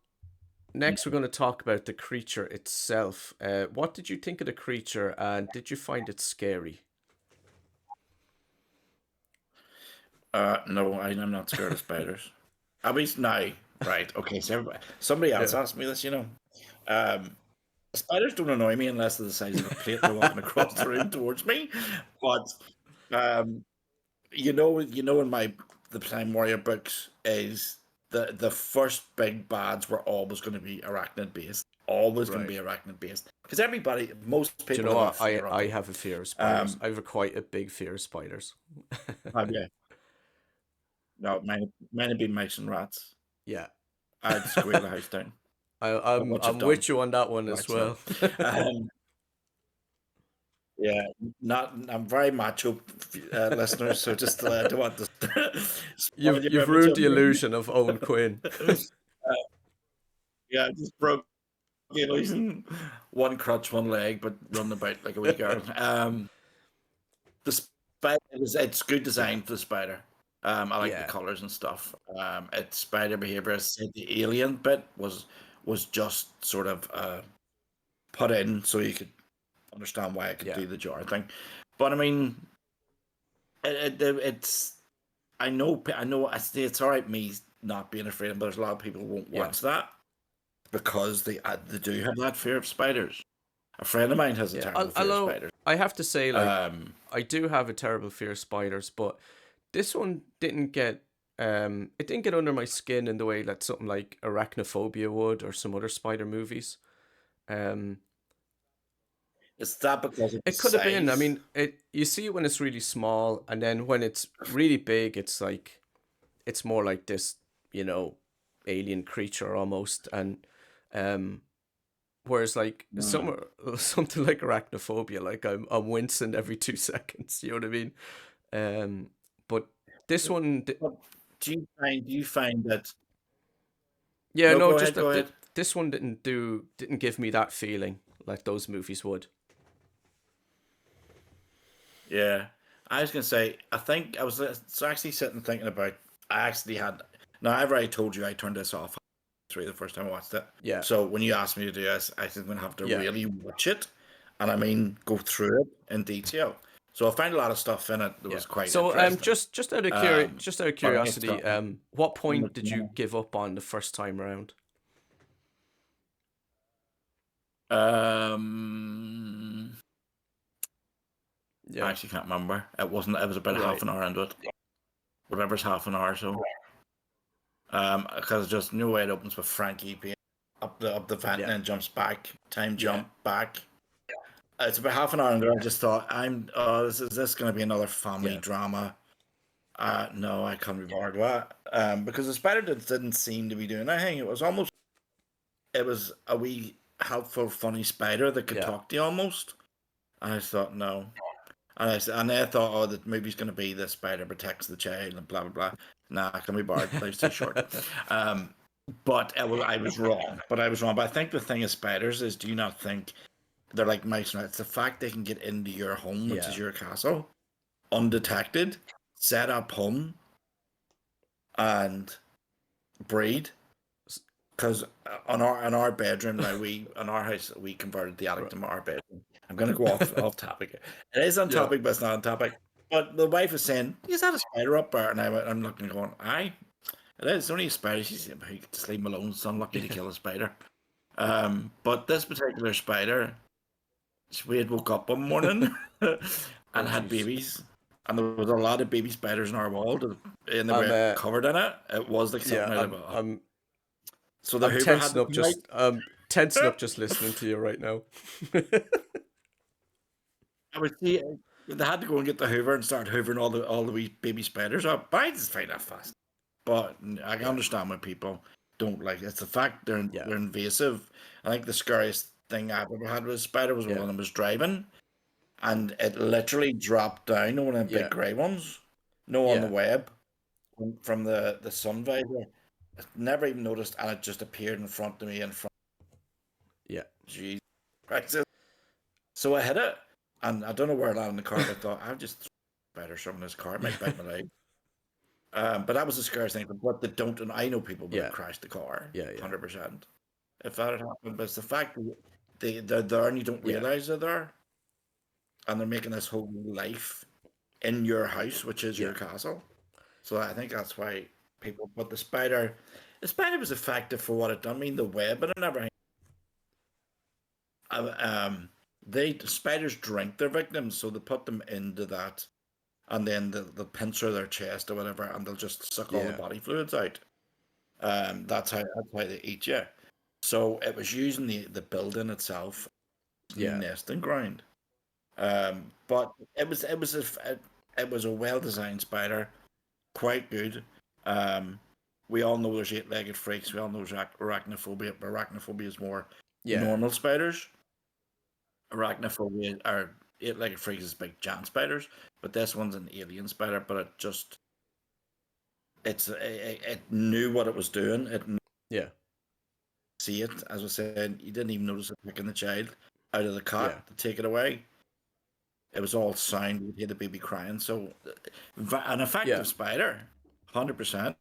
Speaker 1: next, we're
Speaker 2: Yeah.
Speaker 1: going to talk about the creature itself. What did you think of the creature, and did you find it scary?
Speaker 2: No, I'm not scared of spiders. I mean, now, right? Okay, so somebody else
Speaker 1: Yeah,
Speaker 2: asked me this. Um, spiders don't annoy me unless they're the size of a plate. They're walking across the room towards me. But um, in my the Time Warrior books is the first big bads were always going to be arachnid based. Always going to
Speaker 1: right.
Speaker 2: be arachnid based because most
Speaker 1: Do you
Speaker 2: people
Speaker 1: know
Speaker 2: have a
Speaker 1: what?
Speaker 2: fear of
Speaker 1: I
Speaker 2: them.
Speaker 1: have a fear of spiders.
Speaker 2: Um,
Speaker 1: I have quite a big fear of spiders.
Speaker 2: yeah, no, mine have been mice and rats.
Speaker 1: Yeah,
Speaker 2: I'd squeal the house down. But what you've
Speaker 1: I'm
Speaker 2: done,
Speaker 1: with you on that one as
Speaker 2: right? So,
Speaker 1: well.
Speaker 2: um, yeah, not. I'm very macho, listeners. So just don't want to spoil your
Speaker 1: You've
Speaker 2: image
Speaker 1: ruined
Speaker 2: of
Speaker 1: the
Speaker 2: me.
Speaker 1: illusion of Owen Quinn.
Speaker 2: Yeah, I just broke the illusion. One crutch, one leg, but running about like a wee girl. The spider it's good
Speaker 1: Yeah,
Speaker 2: design for the spider. I like the
Speaker 1: yeah,
Speaker 2: colors and stuff. Its spider behavior. As I said, the alien bit was just sort of put in so you could understand why I could
Speaker 1: yeah,
Speaker 2: do the jar thing. But I mean, it's I know it's all right me not being afraid, but there's a lot of people who won't
Speaker 1: yeah,
Speaker 2: watch that because they do have that fear of spiders. A friend of mine has a
Speaker 1: yeah.
Speaker 2: terrible fear of
Speaker 1: Although
Speaker 2: spiders.
Speaker 1: I have to say, like,
Speaker 2: Um,
Speaker 1: I do have a terrible fear of spiders, but this one didn't get it didn't get under my skin in the way that something like Arachnophobia would, or some other spider movies. Um,
Speaker 2: is that because of the
Speaker 1: it could have been. I
Speaker 2: size?
Speaker 1: mean, it you see it when it's really small, and then when it's really big, it's like it's more like this, you know, alien creature almost, and um, whereas like
Speaker 2: Mm.
Speaker 1: some something like Arachnophobia, like I'm wincing every 2 seconds. You know what I mean? But this one,
Speaker 2: But do you find that?
Speaker 1: yeah,
Speaker 2: No,
Speaker 1: no,
Speaker 2: go
Speaker 1: just
Speaker 2: ahead, go
Speaker 1: that
Speaker 2: ahead.
Speaker 1: this one didn't give me that feeling like those movies would.
Speaker 2: Yeah, I was gonna say. I think I was actually sitting thinking about. I actually had. Now I've already told you I turned this off the first time I watched it.
Speaker 1: Yeah,
Speaker 2: So when you asked me to do this, I think I'm gonna have to
Speaker 1: yeah,
Speaker 2: really watch it, and I mean go through it in detail. So I found a lot of stuff in it that
Speaker 1: yeah.
Speaker 2: was quite
Speaker 1: So
Speaker 2: interesting.
Speaker 1: just out of
Speaker 2: But I think it's got
Speaker 1: curiosity, what point did you give up on the first time around?
Speaker 2: um, I
Speaker 1: Yeah,
Speaker 2: actually can't remember. It wasn't. It was about half
Speaker 1: right.
Speaker 2: an hour into it. Whatever's half an hour. So because just no way it opens with Frankie being up the vent and
Speaker 1: Yeah.
Speaker 2: then jumps back. Time
Speaker 1: Yeah.
Speaker 2: jump back. It's about half an hour ago. I just thought, this going to be another family
Speaker 1: Yeah.
Speaker 2: drama? No, I can't be bothered with that. Because the spider didn't seem to be doing anything. It was a wee helpful, funny spider that could
Speaker 1: Yeah.
Speaker 2: talk to you almost. And I thought, no. And then I thought, oh, the movie's going to be the spider protects the child and blah blah blah. Nah, I can't be bothered. Life's too short. Um, but I was wrong. But I was wrong. But I think the thing is spiders is, do you not think they're like mice? Now it's the fact they can get into your home, which is
Speaker 1: Yeah.
Speaker 2: your castle, undetected, set up home, and breed.
Speaker 1: S-
Speaker 2: Because on our bedroom now, we in our house we converted the attic
Speaker 1: Right.
Speaker 2: to our bedroom. I'm going to go off topic. It is on
Speaker 1: Yeah.
Speaker 2: topic, but it's not on topic. But the wife was saying, "Is that a spider up there?" And I'm looking, going, "Aye, it is. It's only a spider." She said, "Just leave him alone. It's unlucky to kill a spider." But this particular spider, we had woke up one morning
Speaker 1: Oh
Speaker 2: and had
Speaker 1: jeez.
Speaker 2: babies, and there was a lot of baby spiders in our wall, and they
Speaker 1: I'm
Speaker 2: were covered in it. It was like
Speaker 1: yeah,
Speaker 2: something out of
Speaker 1: I'm
Speaker 2: a.
Speaker 1: I'm
Speaker 2: So the
Speaker 1: I'm
Speaker 2: Hoover had
Speaker 1: tensing
Speaker 2: to
Speaker 1: up
Speaker 2: come out.
Speaker 1: just tensing up just listening to you right now.
Speaker 2: I would see they had to go and get the Hoover and start hoovering all the wee baby spiders up. But I just find that fast. But I can
Speaker 1: Yeah.
Speaker 2: understand why people don't like it. It's the fact
Speaker 1: Yeah.
Speaker 2: they're invasive. I think the scariest thing I've ever had with a spider was when
Speaker 1: Yeah.
Speaker 2: I was driving and it literally dropped down on one of the big
Speaker 1: Yeah.
Speaker 2: grey ones. No, on the
Speaker 1: Yeah.
Speaker 2: web from the sun visor. I never even noticed, and it just appeared in front of me in front.
Speaker 1: Yeah.
Speaker 2: Jeez, right. So I hit it, and I don't know where it landed in the car, but I thought I'll just better something in this car. It might bite my leg. But that was the scariest thing. But what they don't, and I know people would have
Speaker 1: Yeah.
Speaker 2: crashed the car,
Speaker 1: Yeah. Yeah.
Speaker 2: 100%. If that had happened, but it's the fact that they're there and you don't
Speaker 1: Yeah.
Speaker 2: realize they're there, and they're making this whole life in your house, which is your
Speaker 1: Yeah.
Speaker 2: castle. So I think that's why people. But the spider was effective for what it done. I mean, the web and everything. Um, um, the spiders drink their victims, so they put them into that, and then they'll pincer their chest or whatever, and they'll just suck all the
Speaker 1: Yeah.
Speaker 2: body fluids out. That's how they eat you. So it was using the building itself, new
Speaker 1: Yeah.
Speaker 2: nesting ground. But it was a well designed spider, quite good. Um, we all know there's eight legged freaks. We all know there's arachnophobia, but arachnophobia is more
Speaker 1: Yeah.
Speaker 2: normal spiders. Arachnophobia are eight legged freaks is big giant spiders, but this one's an alien spider. But it knew what it was doing. It knew
Speaker 1: Yeah.
Speaker 2: see it, as I said. You didn't even notice it picking the child out of the
Speaker 1: Yeah.
Speaker 2: cot to take it away. It was all sound. You'd hear the baby crying. So, an
Speaker 1: Yeah.
Speaker 2: effective spider, 100%.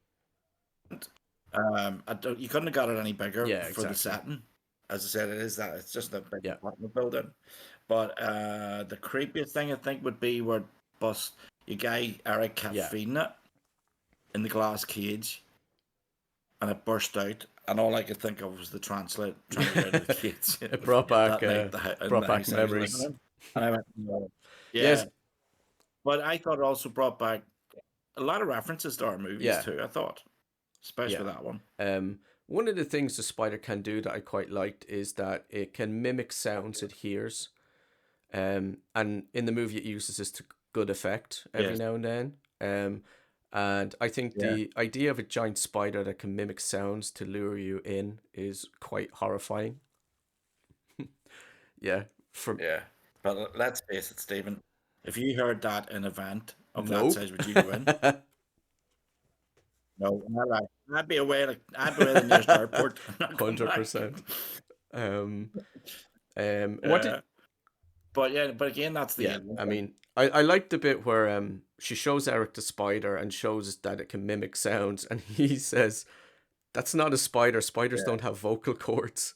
Speaker 2: You couldn't have got it any bigger
Speaker 1: Yeah.
Speaker 2: for the
Speaker 1: Exactly.
Speaker 2: setting. As I said, it is that it's just a big
Speaker 1: Yeah.
Speaker 2: apartment building. But the creepiest thing I think would be where bus your guy Eric kept
Speaker 1: Yeah.
Speaker 2: feeding it in the glass cage, and it burst out. And all I could think of was the translate trying to get out of the cage
Speaker 1: It brought back
Speaker 2: that night in
Speaker 1: brought
Speaker 2: the
Speaker 1: back
Speaker 2: house I was living
Speaker 1: memories.
Speaker 2: in. And I went, no.
Speaker 1: Yes.
Speaker 2: Yeah. But I thought it also brought back a lot of references to our movies
Speaker 1: Yeah.
Speaker 2: too. I thought, especially
Speaker 1: Yeah.
Speaker 2: that one.
Speaker 1: One of the things the spider can do that I quite liked is that it can mimic sounds it hears. And in the movie, it uses this to good effect every
Speaker 2: Yes.
Speaker 1: now and then. And I think
Speaker 2: Yeah.
Speaker 1: the idea of a giant spider that can mimic sounds to lure you in is quite horrifying. Yeah. From
Speaker 2: Yeah. But let's face it, Stephen. If you heard that in an event of that
Speaker 1: nope.
Speaker 2: size, would you go in? No, not right. I'd be away the nearest airport. I'm not coming back.
Speaker 1: 100%. Um. What did
Speaker 2: Yeah. But yeah, but again, that's the
Speaker 1: Yeah,
Speaker 2: alien
Speaker 1: I
Speaker 2: thing.
Speaker 1: mean, I like the bit where she shows Eric the spider and shows that it can mimic sounds, and he says, "That's not a spider. Spiders
Speaker 2: Yeah.
Speaker 1: don't have vocal cords."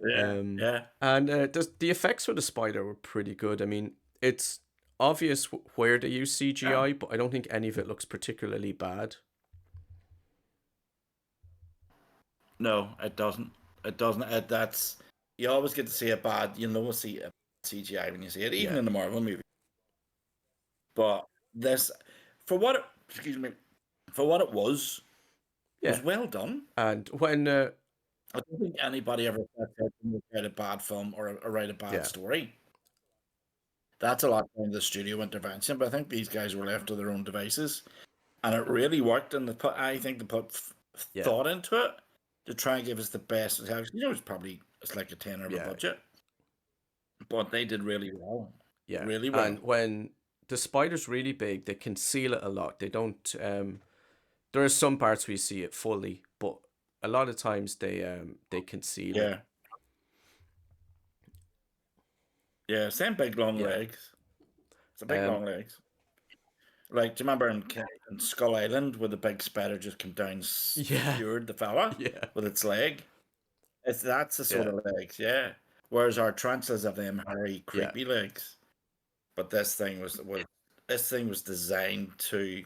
Speaker 2: Yeah.
Speaker 1: um,
Speaker 2: Yeah.
Speaker 1: and the effects for the spider were pretty good. I mean, it's obvious where they use
Speaker 2: Yeah.
Speaker 1: CGI, but I don't think any of it looks particularly bad.
Speaker 2: No, it doesn't. It doesn't. That's you always get to see a bad. You know, see a CGI when you see it, even
Speaker 1: Yeah,
Speaker 2: in the Marvel movie. But this, for what it, excuse me, for what it was,
Speaker 1: Yeah.
Speaker 2: was well done.
Speaker 1: And when
Speaker 2: I don't think anybody ever sets out to write a bad film or write a bad
Speaker 1: yeah,
Speaker 2: story. That's a lot of the studio intervention, but I think these guys were left to their own devices, and it really worked. And I think they put
Speaker 1: yeah,
Speaker 2: thought into it to try and give us the best. It's like a tenner of a
Speaker 1: yeah,
Speaker 2: budget, but they did really well,
Speaker 1: yeah.
Speaker 2: really
Speaker 1: And
Speaker 2: well.
Speaker 1: when the spider's really big, they conceal it a lot. They don't there are some parts where you see it fully, but a lot of times they conceal it.
Speaker 2: Yeah, yeah. Same big long
Speaker 1: Yeah.
Speaker 2: legs. It's a big
Speaker 1: Um
Speaker 2: long legs. Like, do you remember in Skull Island where the big spider just came down, and
Speaker 1: yeah.
Speaker 2: skewered the fella
Speaker 1: Yeah.
Speaker 2: with its leg? That's the sort
Speaker 1: Yeah.
Speaker 2: of legs, yeah. Whereas our tarantulas have them hairy,
Speaker 1: Yeah.
Speaker 2: creepy legs. But this thing was designed to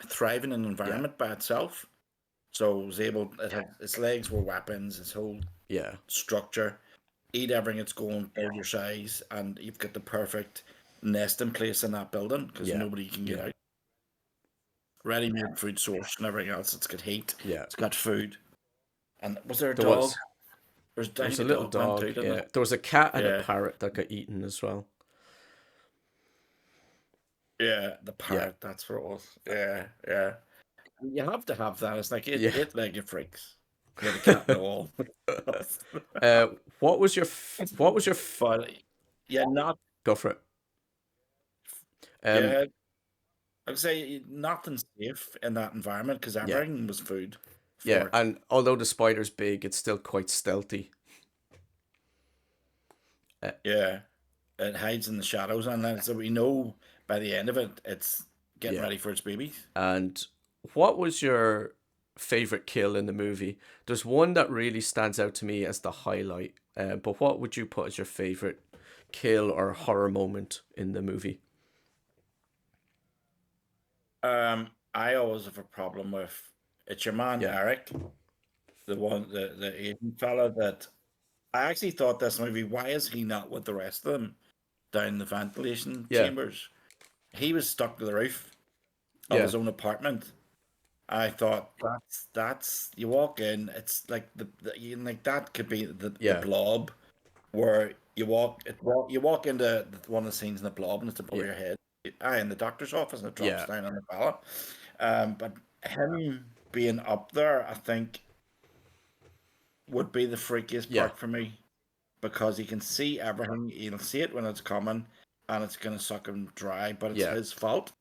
Speaker 2: thrive in an
Speaker 1: Yeah.
Speaker 2: environment by itself. So it was able. Its legs were weapons. Its whole
Speaker 1: Yeah.
Speaker 2: structure. Eat everything it's going, build your size, and you've got the perfect nesting place in that building because
Speaker 1: Yeah.
Speaker 2: nobody can get
Speaker 1: Yeah.
Speaker 2: out. Ready-made food source and everything else. It's got heat.
Speaker 1: Yeah.
Speaker 2: It's got food. And was there a
Speaker 1: There
Speaker 2: dog?
Speaker 1: was.
Speaker 2: I
Speaker 1: There was
Speaker 2: think
Speaker 1: a
Speaker 2: a
Speaker 1: little
Speaker 2: dog went too,
Speaker 1: dog,
Speaker 2: didn't it?
Speaker 1: yeah. There was a cat and a
Speaker 2: Yeah,
Speaker 1: parrot that got eaten as well.
Speaker 2: yeah. The
Speaker 1: Yeah.
Speaker 2: parrot. That's what it was. Yeah, yeah. You have to have that. It's like
Speaker 1: Yeah.
Speaker 2: eight-legged freaks with a cat in the wall.
Speaker 1: uh what was your
Speaker 2: But yeah, not
Speaker 1: go for it. Um
Speaker 2: yeah. I'd say nothing safe in that environment because
Speaker 1: yeah.
Speaker 2: everything was food
Speaker 1: Yeah,
Speaker 2: for it.
Speaker 1: and although the spider's big, it's still quite stealthy. Uh,
Speaker 2: Yeah, it hides in the shadows, and then so we know by the end of it, it's getting
Speaker 1: yeah.
Speaker 2: ready for its babies.
Speaker 1: And what was your favorite kill in the movie? There's one that really stands out to me as the highlight. But what would you put as your favorite kill or horror moment in the movie?
Speaker 2: I always have a problem with it's your man
Speaker 1: Yeah.
Speaker 2: Eric, the Asian fella that I actually thought this movie. Why is he not with the rest of them down the ventilation
Speaker 1: Yeah.
Speaker 2: chambers? He was stuck to the roof of
Speaker 1: Yeah.
Speaker 2: his own apartment. I thought that's you walk in, it's like like that could be the
Speaker 1: Yeah.
Speaker 2: blob where you walk into one of the scenes in the blob and it's above
Speaker 1: Yeah.
Speaker 2: your head. In the doctor's office and it drops
Speaker 1: Yeah.
Speaker 2: down on the fella. But him being up there, I think, would be the freakiest
Speaker 1: Yeah.
Speaker 2: part for me because he can see everything. He'll see it when it's coming, and it's gonna suck him dry. But it's
Speaker 1: Yeah.
Speaker 2: his fault.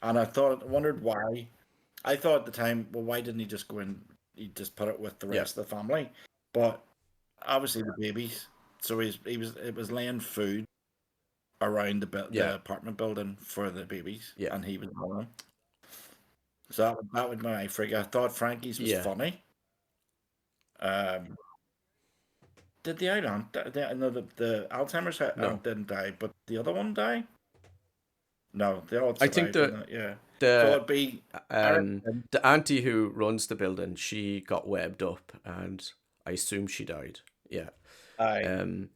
Speaker 2: And wondered why. I thought at the time, well, why didn't he just go in? He just put it with the
Speaker 1: Yeah.
Speaker 2: rest of the family. But obviously the babies. So it was laying food around the
Speaker 1: Yeah.
Speaker 2: apartment building for the babies,
Speaker 1: Yeah.
Speaker 2: and he was one of them. So that would be my freak. I thought Frankie's was
Speaker 1: Yeah.
Speaker 2: funny. Um, did the aunt? No, the Alzheimer's
Speaker 1: No.
Speaker 2: aunt didn't die, but the other one died. No, they all
Speaker 1: I think
Speaker 2: survived, didn't it? Yeah. So
Speaker 1: the
Speaker 2: it'd be Eric.
Speaker 1: um the auntie who runs the building, she got webbed up and I assume she died. Yeah.
Speaker 2: Aye.
Speaker 1: Um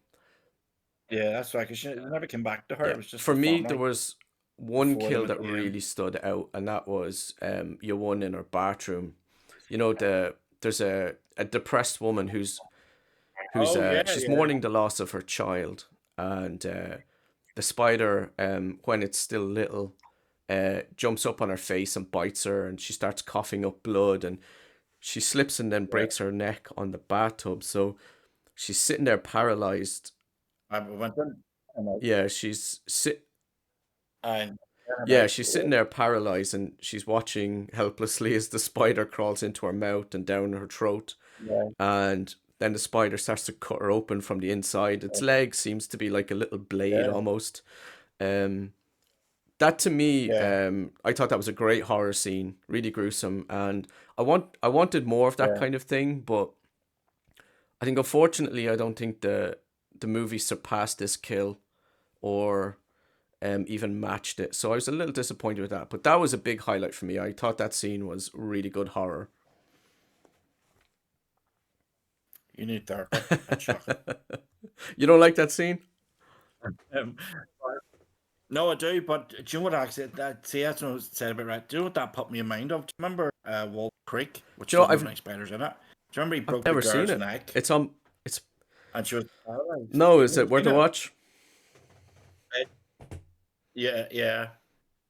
Speaker 2: Yeah, that's right. 'Cause she never came back to her.
Speaker 1: yeah.
Speaker 2: It was just
Speaker 1: For
Speaker 2: the
Speaker 1: me there
Speaker 2: family
Speaker 1: was one
Speaker 2: before they
Speaker 1: kill
Speaker 2: went
Speaker 1: that
Speaker 2: to him.
Speaker 1: really stood out and that was your one in her bathroom. You know there's a depressed woman who's
Speaker 2: Oh yeah,
Speaker 1: she's
Speaker 2: yeah.
Speaker 1: mourning the loss of her child and the spider when it's still little jumps up on her face and bites her and she starts coughing up blood and she slips and then
Speaker 2: Yeah.
Speaker 1: breaks her neck on the bathtub, so she's sitting there paralyzed.
Speaker 2: I went in and
Speaker 1: Yeah, she's sit
Speaker 2: and
Speaker 1: yeah, she's sitting there paralyzed and she's watching helplessly as the spider crawls into her mouth and down her throat,
Speaker 2: yeah,
Speaker 1: and then the spider starts to cut her open from the inside. Its leg seems to be like a little blade
Speaker 2: yeah,
Speaker 1: almost. Um, that to me,
Speaker 2: yeah,
Speaker 1: I thought that was a great horror scene, really gruesome, and I wanted more of that
Speaker 2: yeah.
Speaker 1: kind of thing, but I think unfortunately I don't think the movie surpassed this kill or even matched it. So I was a little disappointed with that, but that was a big highlight for me. I thought that scene was really good horror.
Speaker 2: You need therapy. That's shocking.
Speaker 1: You don't like that scene?
Speaker 2: Um, No, I do, but do you know what actually that see that's what I said about right. Do you know what that put me in mind of? Do you remember Wolf Creek, which
Speaker 1: Do you know,
Speaker 2: doesn't have any spiders in it? Do you remember he
Speaker 1: I've
Speaker 2: broke the
Speaker 1: never seen
Speaker 2: girl's
Speaker 1: it.
Speaker 2: neck
Speaker 1: It's on. It's
Speaker 2: and she was paralyzed?
Speaker 1: no.
Speaker 2: You've
Speaker 1: Is
Speaker 2: never
Speaker 1: it worth
Speaker 2: seen
Speaker 1: a
Speaker 2: it?
Speaker 1: watch?
Speaker 2: Yeah, yeah.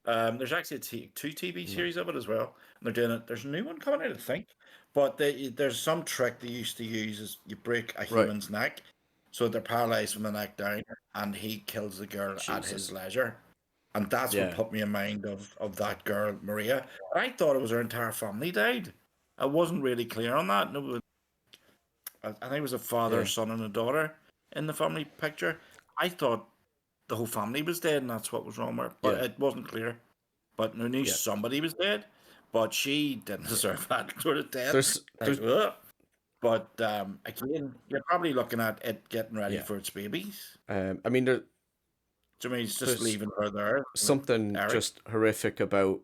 Speaker 2: There's actually two TV
Speaker 1: No.
Speaker 2: series of it as well. And they're doing it. There's a new one coming out, I think. But there's some trick they used to use is you break a
Speaker 1: Right.
Speaker 2: human's neck, so they're paralyzed from the neck down, and he kills the girl at his
Speaker 1: Jesus.
Speaker 2: leisure. And that's what
Speaker 1: Yeah.
Speaker 2: put me in mind of that girl, Maria. I thought it was her entire family died. I wasn't really clear on that. No, I think it was a father,
Speaker 1: Yeah.
Speaker 2: son, and a daughter in the family picture. I thought the whole family was dead, and that's what was wrong with her. But
Speaker 1: Yeah.
Speaker 2: it wasn't clear. But I knew
Speaker 1: Yeah.
Speaker 2: somebody was dead. But she didn't
Speaker 1: Yeah.
Speaker 2: deserve that sort of death. Like,
Speaker 1: There's
Speaker 2: ugh. But again, you're probably looking at it getting ready
Speaker 1: yeah.
Speaker 2: for its babies.
Speaker 1: I mean,
Speaker 2: So I mean, it's just
Speaker 1: there's
Speaker 2: leaving her there with
Speaker 1: something
Speaker 2: Eric.
Speaker 1: just horrific about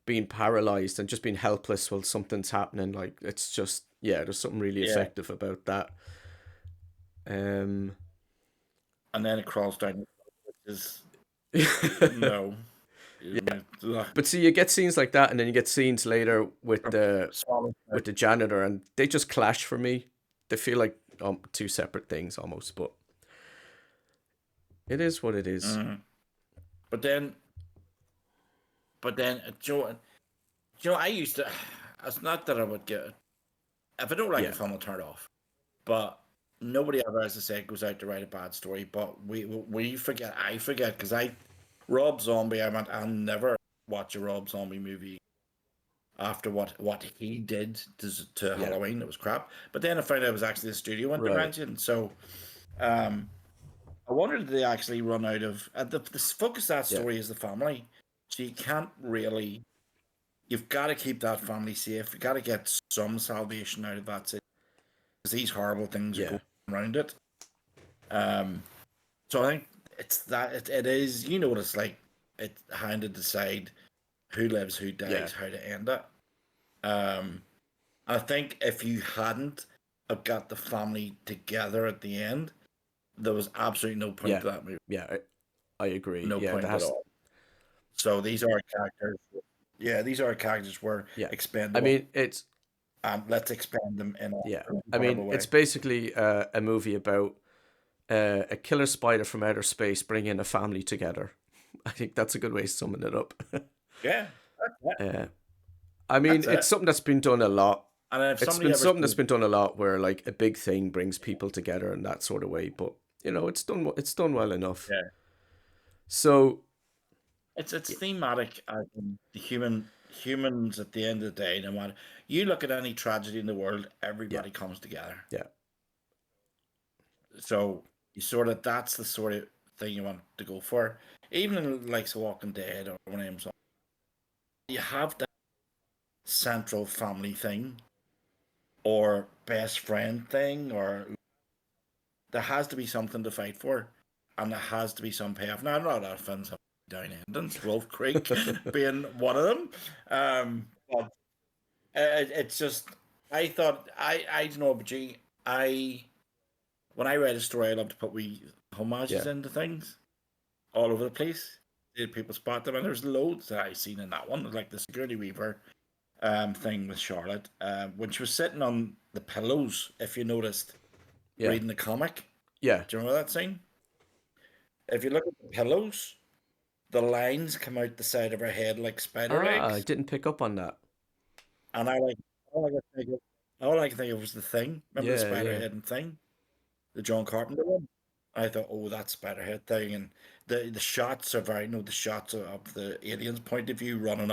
Speaker 1: being paralyzed and just being helpless while something's happening. Like it's just yeah, there's something really
Speaker 2: Yeah.
Speaker 1: effective about that. Um,
Speaker 2: And then it crawls down, which is no.
Speaker 1: yeah,
Speaker 2: Ugh.
Speaker 1: but see, you get scenes like that, and then you get scenes later
Speaker 2: Swallow.
Speaker 1: with the janitor, and they just clash for me. They feel like two separate things almost, but it is what it is.
Speaker 2: Mm. But then, Joe, I used to. It's not that I would get. If I don't like a
Speaker 1: Yeah,
Speaker 2: film, I'll turn it off. But nobody ever, as I said, goes out to write a bad story. But we forget. I forget because Rob Zombie. I never watch a Rob Zombie movie after what he did to
Speaker 1: yeah,
Speaker 2: Halloween. It was crap. But then I found out it was actually a studio
Speaker 1: right.
Speaker 2: intervention. So um, I wondered did they actually run out of the focus of that
Speaker 1: Yeah,
Speaker 2: story is the family. So you can't really. You've got to keep that family safe. You've got to get some salvation out of that situation because these horrible things are
Speaker 1: yeah,
Speaker 2: going around it. Um, so I think it's that it is. You know what it's like. It's how to decide who lives, who
Speaker 1: yeah,
Speaker 2: dies, how to end it. Um, I think if you hadn't have got the family together at the end, there was absolutely no point
Speaker 1: yeah,
Speaker 2: to that movie.
Speaker 1: yeah. I agree.
Speaker 2: No
Speaker 1: Yeah, there
Speaker 2: point at
Speaker 1: has.
Speaker 2: all. So these are characters. Yeah, these are characters were
Speaker 1: Yeah, I
Speaker 2: expendable,
Speaker 1: mean it's
Speaker 2: and let's expand them in
Speaker 1: yeah.
Speaker 2: a
Speaker 1: I mean
Speaker 2: horrible
Speaker 1: it's
Speaker 2: way.
Speaker 1: basically a movie about a killer spider from outer space bringing a family together. I think that's a good way of summing it up.
Speaker 2: Yeah, that's it.
Speaker 1: uh, I mean,
Speaker 2: That's
Speaker 1: it's
Speaker 2: it.
Speaker 1: something that's been done a lot.
Speaker 2: And if
Speaker 1: It's
Speaker 2: somebody
Speaker 1: been
Speaker 2: ever
Speaker 1: something that's
Speaker 2: says,
Speaker 1: been done a lot where like a big thing brings people together in that sort of way. But you know, it's done well enough.
Speaker 2: yeah,
Speaker 1: So
Speaker 2: it's
Speaker 1: yeah,
Speaker 2: thematic as in the humans at the end of the day, no matter you look at any tragedy in the world,
Speaker 1: yeah,
Speaker 2: everybody comes together.
Speaker 1: yeah,
Speaker 2: So you sort of that's the sort of thing you want to go for. Even in like The Walking Dead or one of them, so you have that central family thing or best friend thing, or there has to be something to fight for, and there has to be some payoff. Now, I'm not that offensive down endings, Wolf Creek being one of them. But it's just, I thought, I don't know, but gee, when I read a story, I love to put wee homages
Speaker 1: yeah,
Speaker 2: into things all over the place. Did people spot them? And there's loads that I seen in that one, like the Security Weaver thing with Charlotte. When she was sitting on the pillows, if you noticed,
Speaker 1: yeah,
Speaker 2: reading the comic.
Speaker 1: yeah.
Speaker 2: Do you remember that scene? If you look at the pillows, the lines come out the side of her head like spider
Speaker 1: Ah, I
Speaker 2: legs.
Speaker 1: didn't pick up on that.
Speaker 2: And I like all I could think of all I could think of was the thing. Remember the
Speaker 1: Yeah,
Speaker 2: spider
Speaker 1: yeah,
Speaker 2: head and thing? The John Carpenter one? I thought, oh, that spider head thing, and the shots are very, the shots of the alien's point of view running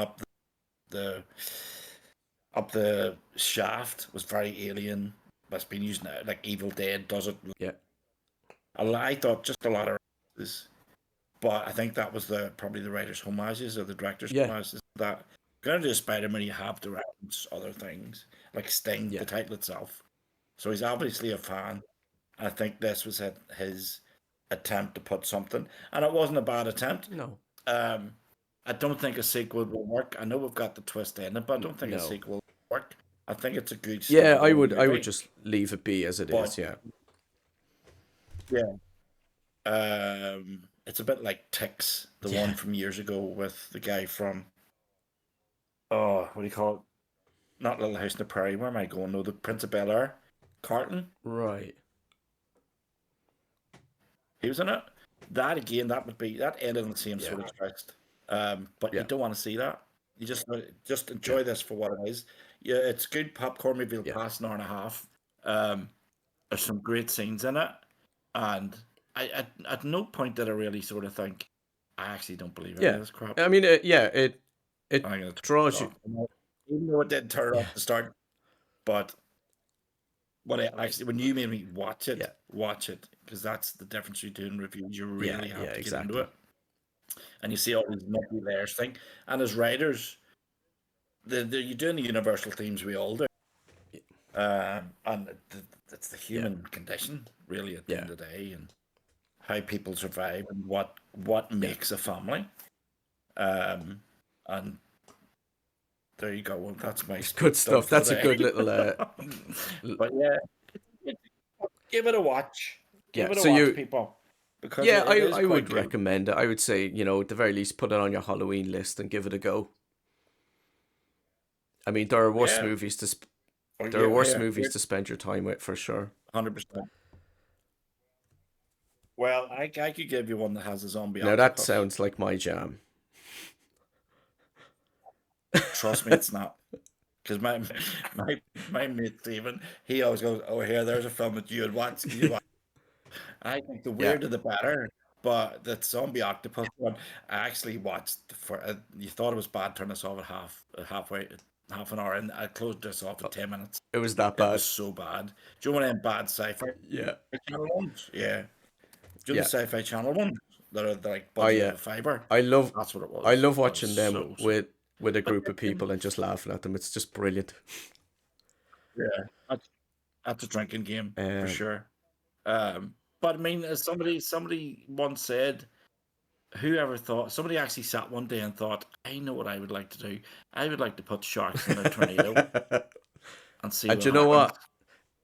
Speaker 2: the up the shaft was very alien. That's been used now, like Evil Dead does it.
Speaker 1: yeah,
Speaker 2: I thought just a lot of this, but I think that was the probably the writer's homages or the director's
Speaker 1: yeah,
Speaker 2: homages that going to do Spider-Man, you have to reference other things like Sting, the
Speaker 1: yeah.
Speaker 2: title itself. So he's obviously a fan. I think this was his attempt to put something, and it wasn't a bad attempt.
Speaker 1: No,
Speaker 2: Um, I don't think a sequel will work. I know we've got the twist in it, but I don't think a
Speaker 1: no.
Speaker 2: sequel will work. I think it's a good
Speaker 1: Yeah,
Speaker 2: standalone
Speaker 1: I would
Speaker 2: movie,
Speaker 1: just leave it be as it is.
Speaker 2: but
Speaker 1: Yeah,
Speaker 2: yeah. It's a bit like Ticks, the one
Speaker 1: Yeah.
Speaker 2: from years ago with the guy from, oh, what do you call it? Not Little House on the Prairie. Where am I going? No, the Prince of Bel Air. Carlton.
Speaker 1: Right.
Speaker 2: He was in it. That again, that would be that ended on the same
Speaker 1: Yeah.
Speaker 2: sort of twist. But you
Speaker 1: Yeah.
Speaker 2: don't want to see that. You just
Speaker 1: Yeah.
Speaker 2: enjoy this for what it is. Yeah, it's good popcorn. Maybe it'll
Speaker 1: Yeah.
Speaker 2: pass an hour and a half. Um, there's some great scenes in it, and at no point did I really sort of think I actually don't believe any
Speaker 1: Yeah.
Speaker 2: of this crap.
Speaker 1: I mean, yeah, it
Speaker 2: I'm gonna turn it
Speaker 1: draws you.
Speaker 2: off, even though it did turn it
Speaker 1: Yeah.
Speaker 2: off to start. But what I actually, when you made me
Speaker 1: Yeah.
Speaker 2: watch it, because that's the difference between doing reviews. You
Speaker 1: Yeah.
Speaker 2: really
Speaker 1: Yeah.
Speaker 2: have to get into
Speaker 1: Exactly.
Speaker 2: it, and you see all these multi layers thing. And as writers, you're doing the universal themes we all do, and it's the
Speaker 1: Yeah.
Speaker 2: human condition, really, at the
Speaker 1: Yeah.
Speaker 2: end of the day, and how people survive and what
Speaker 1: Yeah.
Speaker 2: makes a family. Um, and there you go. Well, that's my
Speaker 1: Good
Speaker 2: speech done
Speaker 1: stuff.
Speaker 2: for the
Speaker 1: That's a good
Speaker 2: day.
Speaker 1: little. L-
Speaker 2: But yeah, give it a watch.
Speaker 1: yeah.
Speaker 2: Give it a
Speaker 1: So
Speaker 2: watch,
Speaker 1: you.
Speaker 2: people, because
Speaker 1: Yeah,
Speaker 2: it is
Speaker 1: I
Speaker 2: quite
Speaker 1: would
Speaker 2: good.
Speaker 1: recommend it. I would say, at the very least, put it on your Halloween list and give it a go. I mean, there are worse
Speaker 2: Yeah.
Speaker 1: movies
Speaker 2: Oh,
Speaker 1: there are
Speaker 2: yeah,
Speaker 1: worse
Speaker 2: yeah,
Speaker 1: movies to spend your time with for sure.
Speaker 2: 100%. Well, I could give you one that has a zombie
Speaker 1: Now that
Speaker 2: octopus.
Speaker 1: sounds like my jam.
Speaker 2: Trust me, it's not. Because my my mate Stephen, he always goes, "Oh, here, there's a film that you would watch. You watch." I think the
Speaker 1: Yeah.
Speaker 2: weirder the better. But the zombie octopus one, I actually watched for. You thought it was bad. Turn this off at halfway, half an hour, and I closed this off at 10 minutes.
Speaker 1: It was that
Speaker 2: It was
Speaker 1: bad.
Speaker 2: so bad. Do you know one of them bad sci-fi
Speaker 1: Yeah.
Speaker 2: channel ones? Yeah. Do you know the
Speaker 1: Yeah.
Speaker 2: sci-fi channel ones that are like
Speaker 1: Oh
Speaker 2: budget of
Speaker 1: yeah.
Speaker 2: a fiber?
Speaker 1: I love
Speaker 2: That's what it
Speaker 1: I
Speaker 2: was.
Speaker 1: love
Speaker 2: That was
Speaker 1: watching them
Speaker 2: so.
Speaker 1: with a
Speaker 2: But
Speaker 1: group of people and just laughing at them. It's just brilliant.
Speaker 2: yeah, that's a drinking game for
Speaker 1: Um
Speaker 2: sure. But I mean, as somebody once said, whoever thought somebody actually sat one day and thought, I know what I would like to do. I would like to put sharks in a tornado and see
Speaker 1: and
Speaker 2: what
Speaker 1: you know
Speaker 2: happens.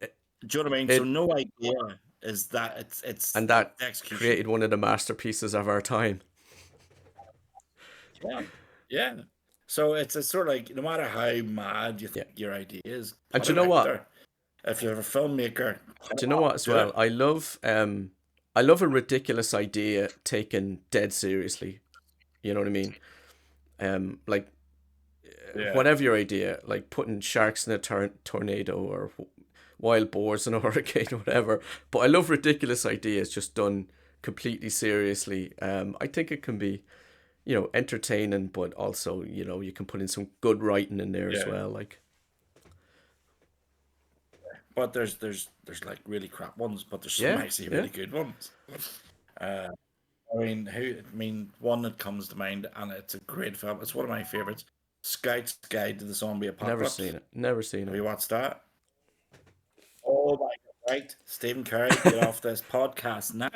Speaker 1: what? It,
Speaker 2: Do you know what I mean? So
Speaker 1: it
Speaker 2: no idea is that it's
Speaker 1: and that
Speaker 2: the execution.
Speaker 1: created one of the masterpieces of our time.
Speaker 2: Yeah, yeah. So it's sort of like no matter how mad you
Speaker 1: Yeah.
Speaker 2: think your idea is,
Speaker 1: And
Speaker 2: put
Speaker 1: you
Speaker 2: it
Speaker 1: know
Speaker 2: out
Speaker 1: what?
Speaker 2: there. If you're a filmmaker,
Speaker 1: Do you know what as
Speaker 2: do
Speaker 1: well?
Speaker 2: it.
Speaker 1: I love a ridiculous idea taken dead seriously. You know what I mean? Like
Speaker 2: Yeah,
Speaker 1: whatever your idea, like putting sharks in a tornado or wild boars in a hurricane or whatever. But I love ridiculous ideas just done completely seriously. I think it can be, entertaining, but also, you can put in some good writing in there as
Speaker 2: yeah.
Speaker 1: well. Like,
Speaker 2: But there's like really crap ones, but there's some
Speaker 1: yeah,
Speaker 2: actually
Speaker 1: yeah,
Speaker 2: really good ones. Uh, I mean, one that comes to mind, and it's a great film. It's one of my favorites. Scout's Guide to the Zombie
Speaker 1: never seen
Speaker 2: Apocalypse.
Speaker 1: it, never seen
Speaker 2: Have
Speaker 1: it.
Speaker 2: you watched that? Oh my God! Right, Stephen Curry, get off this podcast now.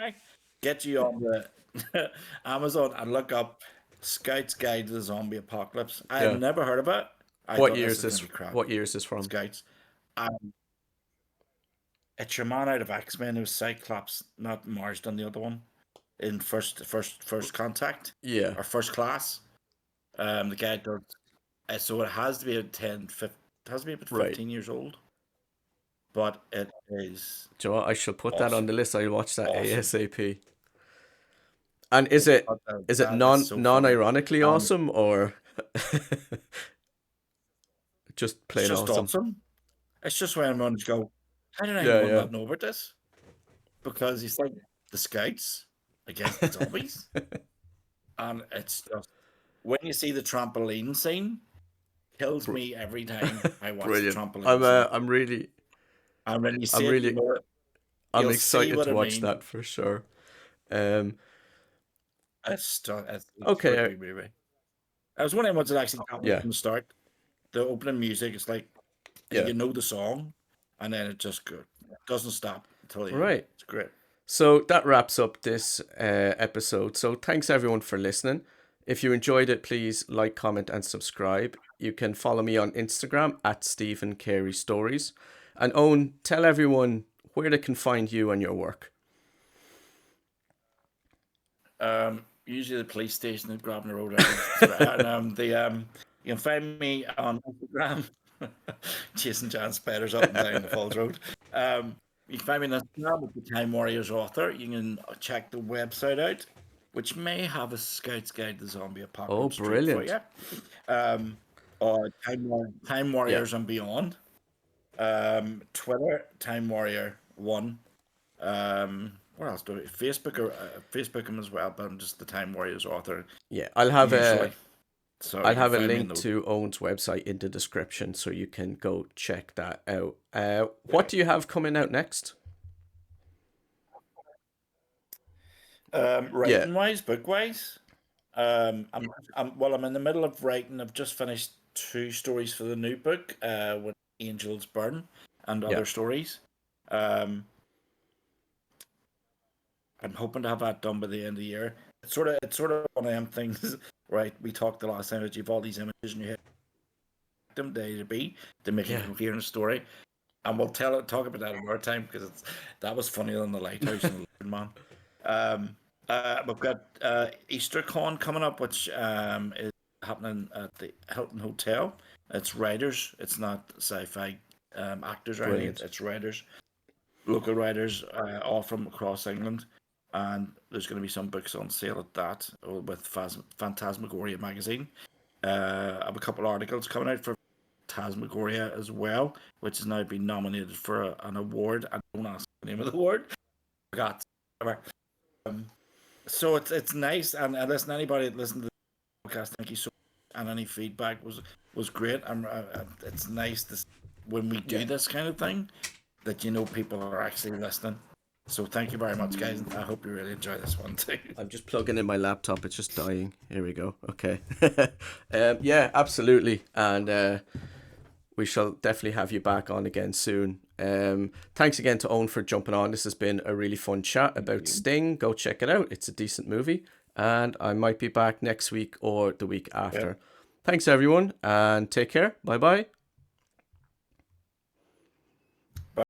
Speaker 2: Get you on the Amazon and look up Scout's Guide to the Zombie Apocalypse. I had
Speaker 1: Yeah.
Speaker 2: never heard of it. I
Speaker 1: What
Speaker 2: thought
Speaker 1: year
Speaker 2: this
Speaker 1: is
Speaker 2: is going
Speaker 1: this?
Speaker 2: to be crap.
Speaker 1: What year is this from?
Speaker 2: Scouts. Um, it's your man out of X-Men who's Cyclops, not Marsden, the other one, in first contact
Speaker 1: Yeah.
Speaker 2: or first class. The guy does. So it has to be about 10, 15, it has to be about
Speaker 1: Right.
Speaker 2: 15 years old, but it is
Speaker 1: Do you know what? I shall put that on
Speaker 2: awesome,
Speaker 1: the list. I'll watch that
Speaker 2: awesome.
Speaker 1: ASAP. And is it
Speaker 2: That is so funny.
Speaker 1: non-ironically
Speaker 2: Um,
Speaker 1: awesome or just
Speaker 2: it's
Speaker 1: plain
Speaker 2: just
Speaker 1: awesome?
Speaker 2: awesome. It's just when I'm to go, how did
Speaker 1: Yeah,
Speaker 2: anyone
Speaker 1: yeah.
Speaker 2: not know about this? Because he's like the scouts against the zombies, and it's just when you see the trampoline scene, kills
Speaker 1: Br-
Speaker 2: me every time I watch the
Speaker 1: Brilliant.
Speaker 2: trampoline scene. And when you
Speaker 1: I'm
Speaker 2: see it,
Speaker 1: really I'm
Speaker 2: you'll see
Speaker 1: excited
Speaker 2: what
Speaker 1: to
Speaker 2: I
Speaker 1: watch
Speaker 2: mean.
Speaker 1: that for sure. Um
Speaker 2: It's a
Speaker 1: okay,
Speaker 2: good movie. I was wondering what's it actually happening
Speaker 1: yeah.
Speaker 2: from the start. The opening music is like
Speaker 1: Yeah.
Speaker 2: you know the song, and then it just doesn't stop until the end.
Speaker 1: Right.
Speaker 2: It's great.
Speaker 1: So that wraps up this episode. So thanks everyone for listening. If you enjoyed it, please like, comment, and subscribe. You can follow me on Instagram at Stephen Carey Stories. And Owen, tell everyone where they can find you and your work.
Speaker 2: Usually the police station at Grosvenor Road. And you can find me on Instagram, chasing giant spiders up and down the Falls Road. You can find me on Instagram with the Time Warriors author. You can check the website out, which may have a Scout's Guide to the Zombie
Speaker 1: Oh,
Speaker 2: Apocalypse streak for
Speaker 1: brilliant.
Speaker 2: you. Or Time
Speaker 1: Yeah.
Speaker 2: Warriors and Beyond. Twitter, Time Warrior 1. What else do I Facebook or Facebook him as well, but I'm just the Time Warriors author
Speaker 1: Yeah.
Speaker 2: usually. So
Speaker 1: I'll
Speaker 2: you can
Speaker 1: have a
Speaker 2: find me in
Speaker 1: link
Speaker 2: those.
Speaker 1: to Owen's website in the description so you can go check that out. What
Speaker 2: Right.
Speaker 1: do you have coming out next? Yeah.
Speaker 2: Writing wise, book wise, I'm in the middle of writing. I've just finished two stories for the new book, with Angels Burn and
Speaker 1: Yeah.
Speaker 2: other stories. Um, I'm hoping to have that done by the end of the year. It's sort of one of them things, right? We talked the last time that you've all these images in your head, them day to be to make a
Speaker 1: Yeah.
Speaker 2: coherent story, and we'll talk about that another time because that was funnier than the lighthouse and the Lizard Man. Um, we've got Easter Con coming up, which is happening at the Hilton Hotel. It's writers. It's not sci-fi actors or anything. It's,
Speaker 1: Brilliant.
Speaker 2: it's writers, local writers, all from across England. And there's going to be some books on sale at that with Phantasmagoria magazine. I have a couple articles coming out for Phantasmagoria as well, which has now been nominated for an award. I don't ask the name of the award. I forgot. Um, so it's nice, and listen, anybody that listened to the podcast, thank you so much. And any feedback was great. It's nice when we
Speaker 1: Yeah.
Speaker 2: do this kind of thing that people are actually listening. So thank you very much, guys, and I hope you really enjoy this one too.
Speaker 1: I'm just plugging in my laptop. It's just dying. Here we go. Okay. Yeah, absolutely. And we shall definitely have you back on again soon. Thanks again to Owen for jumping on. This has been a really fun chat about Sting. Go check it out. It's a decent movie. And I might be back next week or the week
Speaker 2: Yeah.
Speaker 1: after. Thanks, everyone, and take care. Bye bye.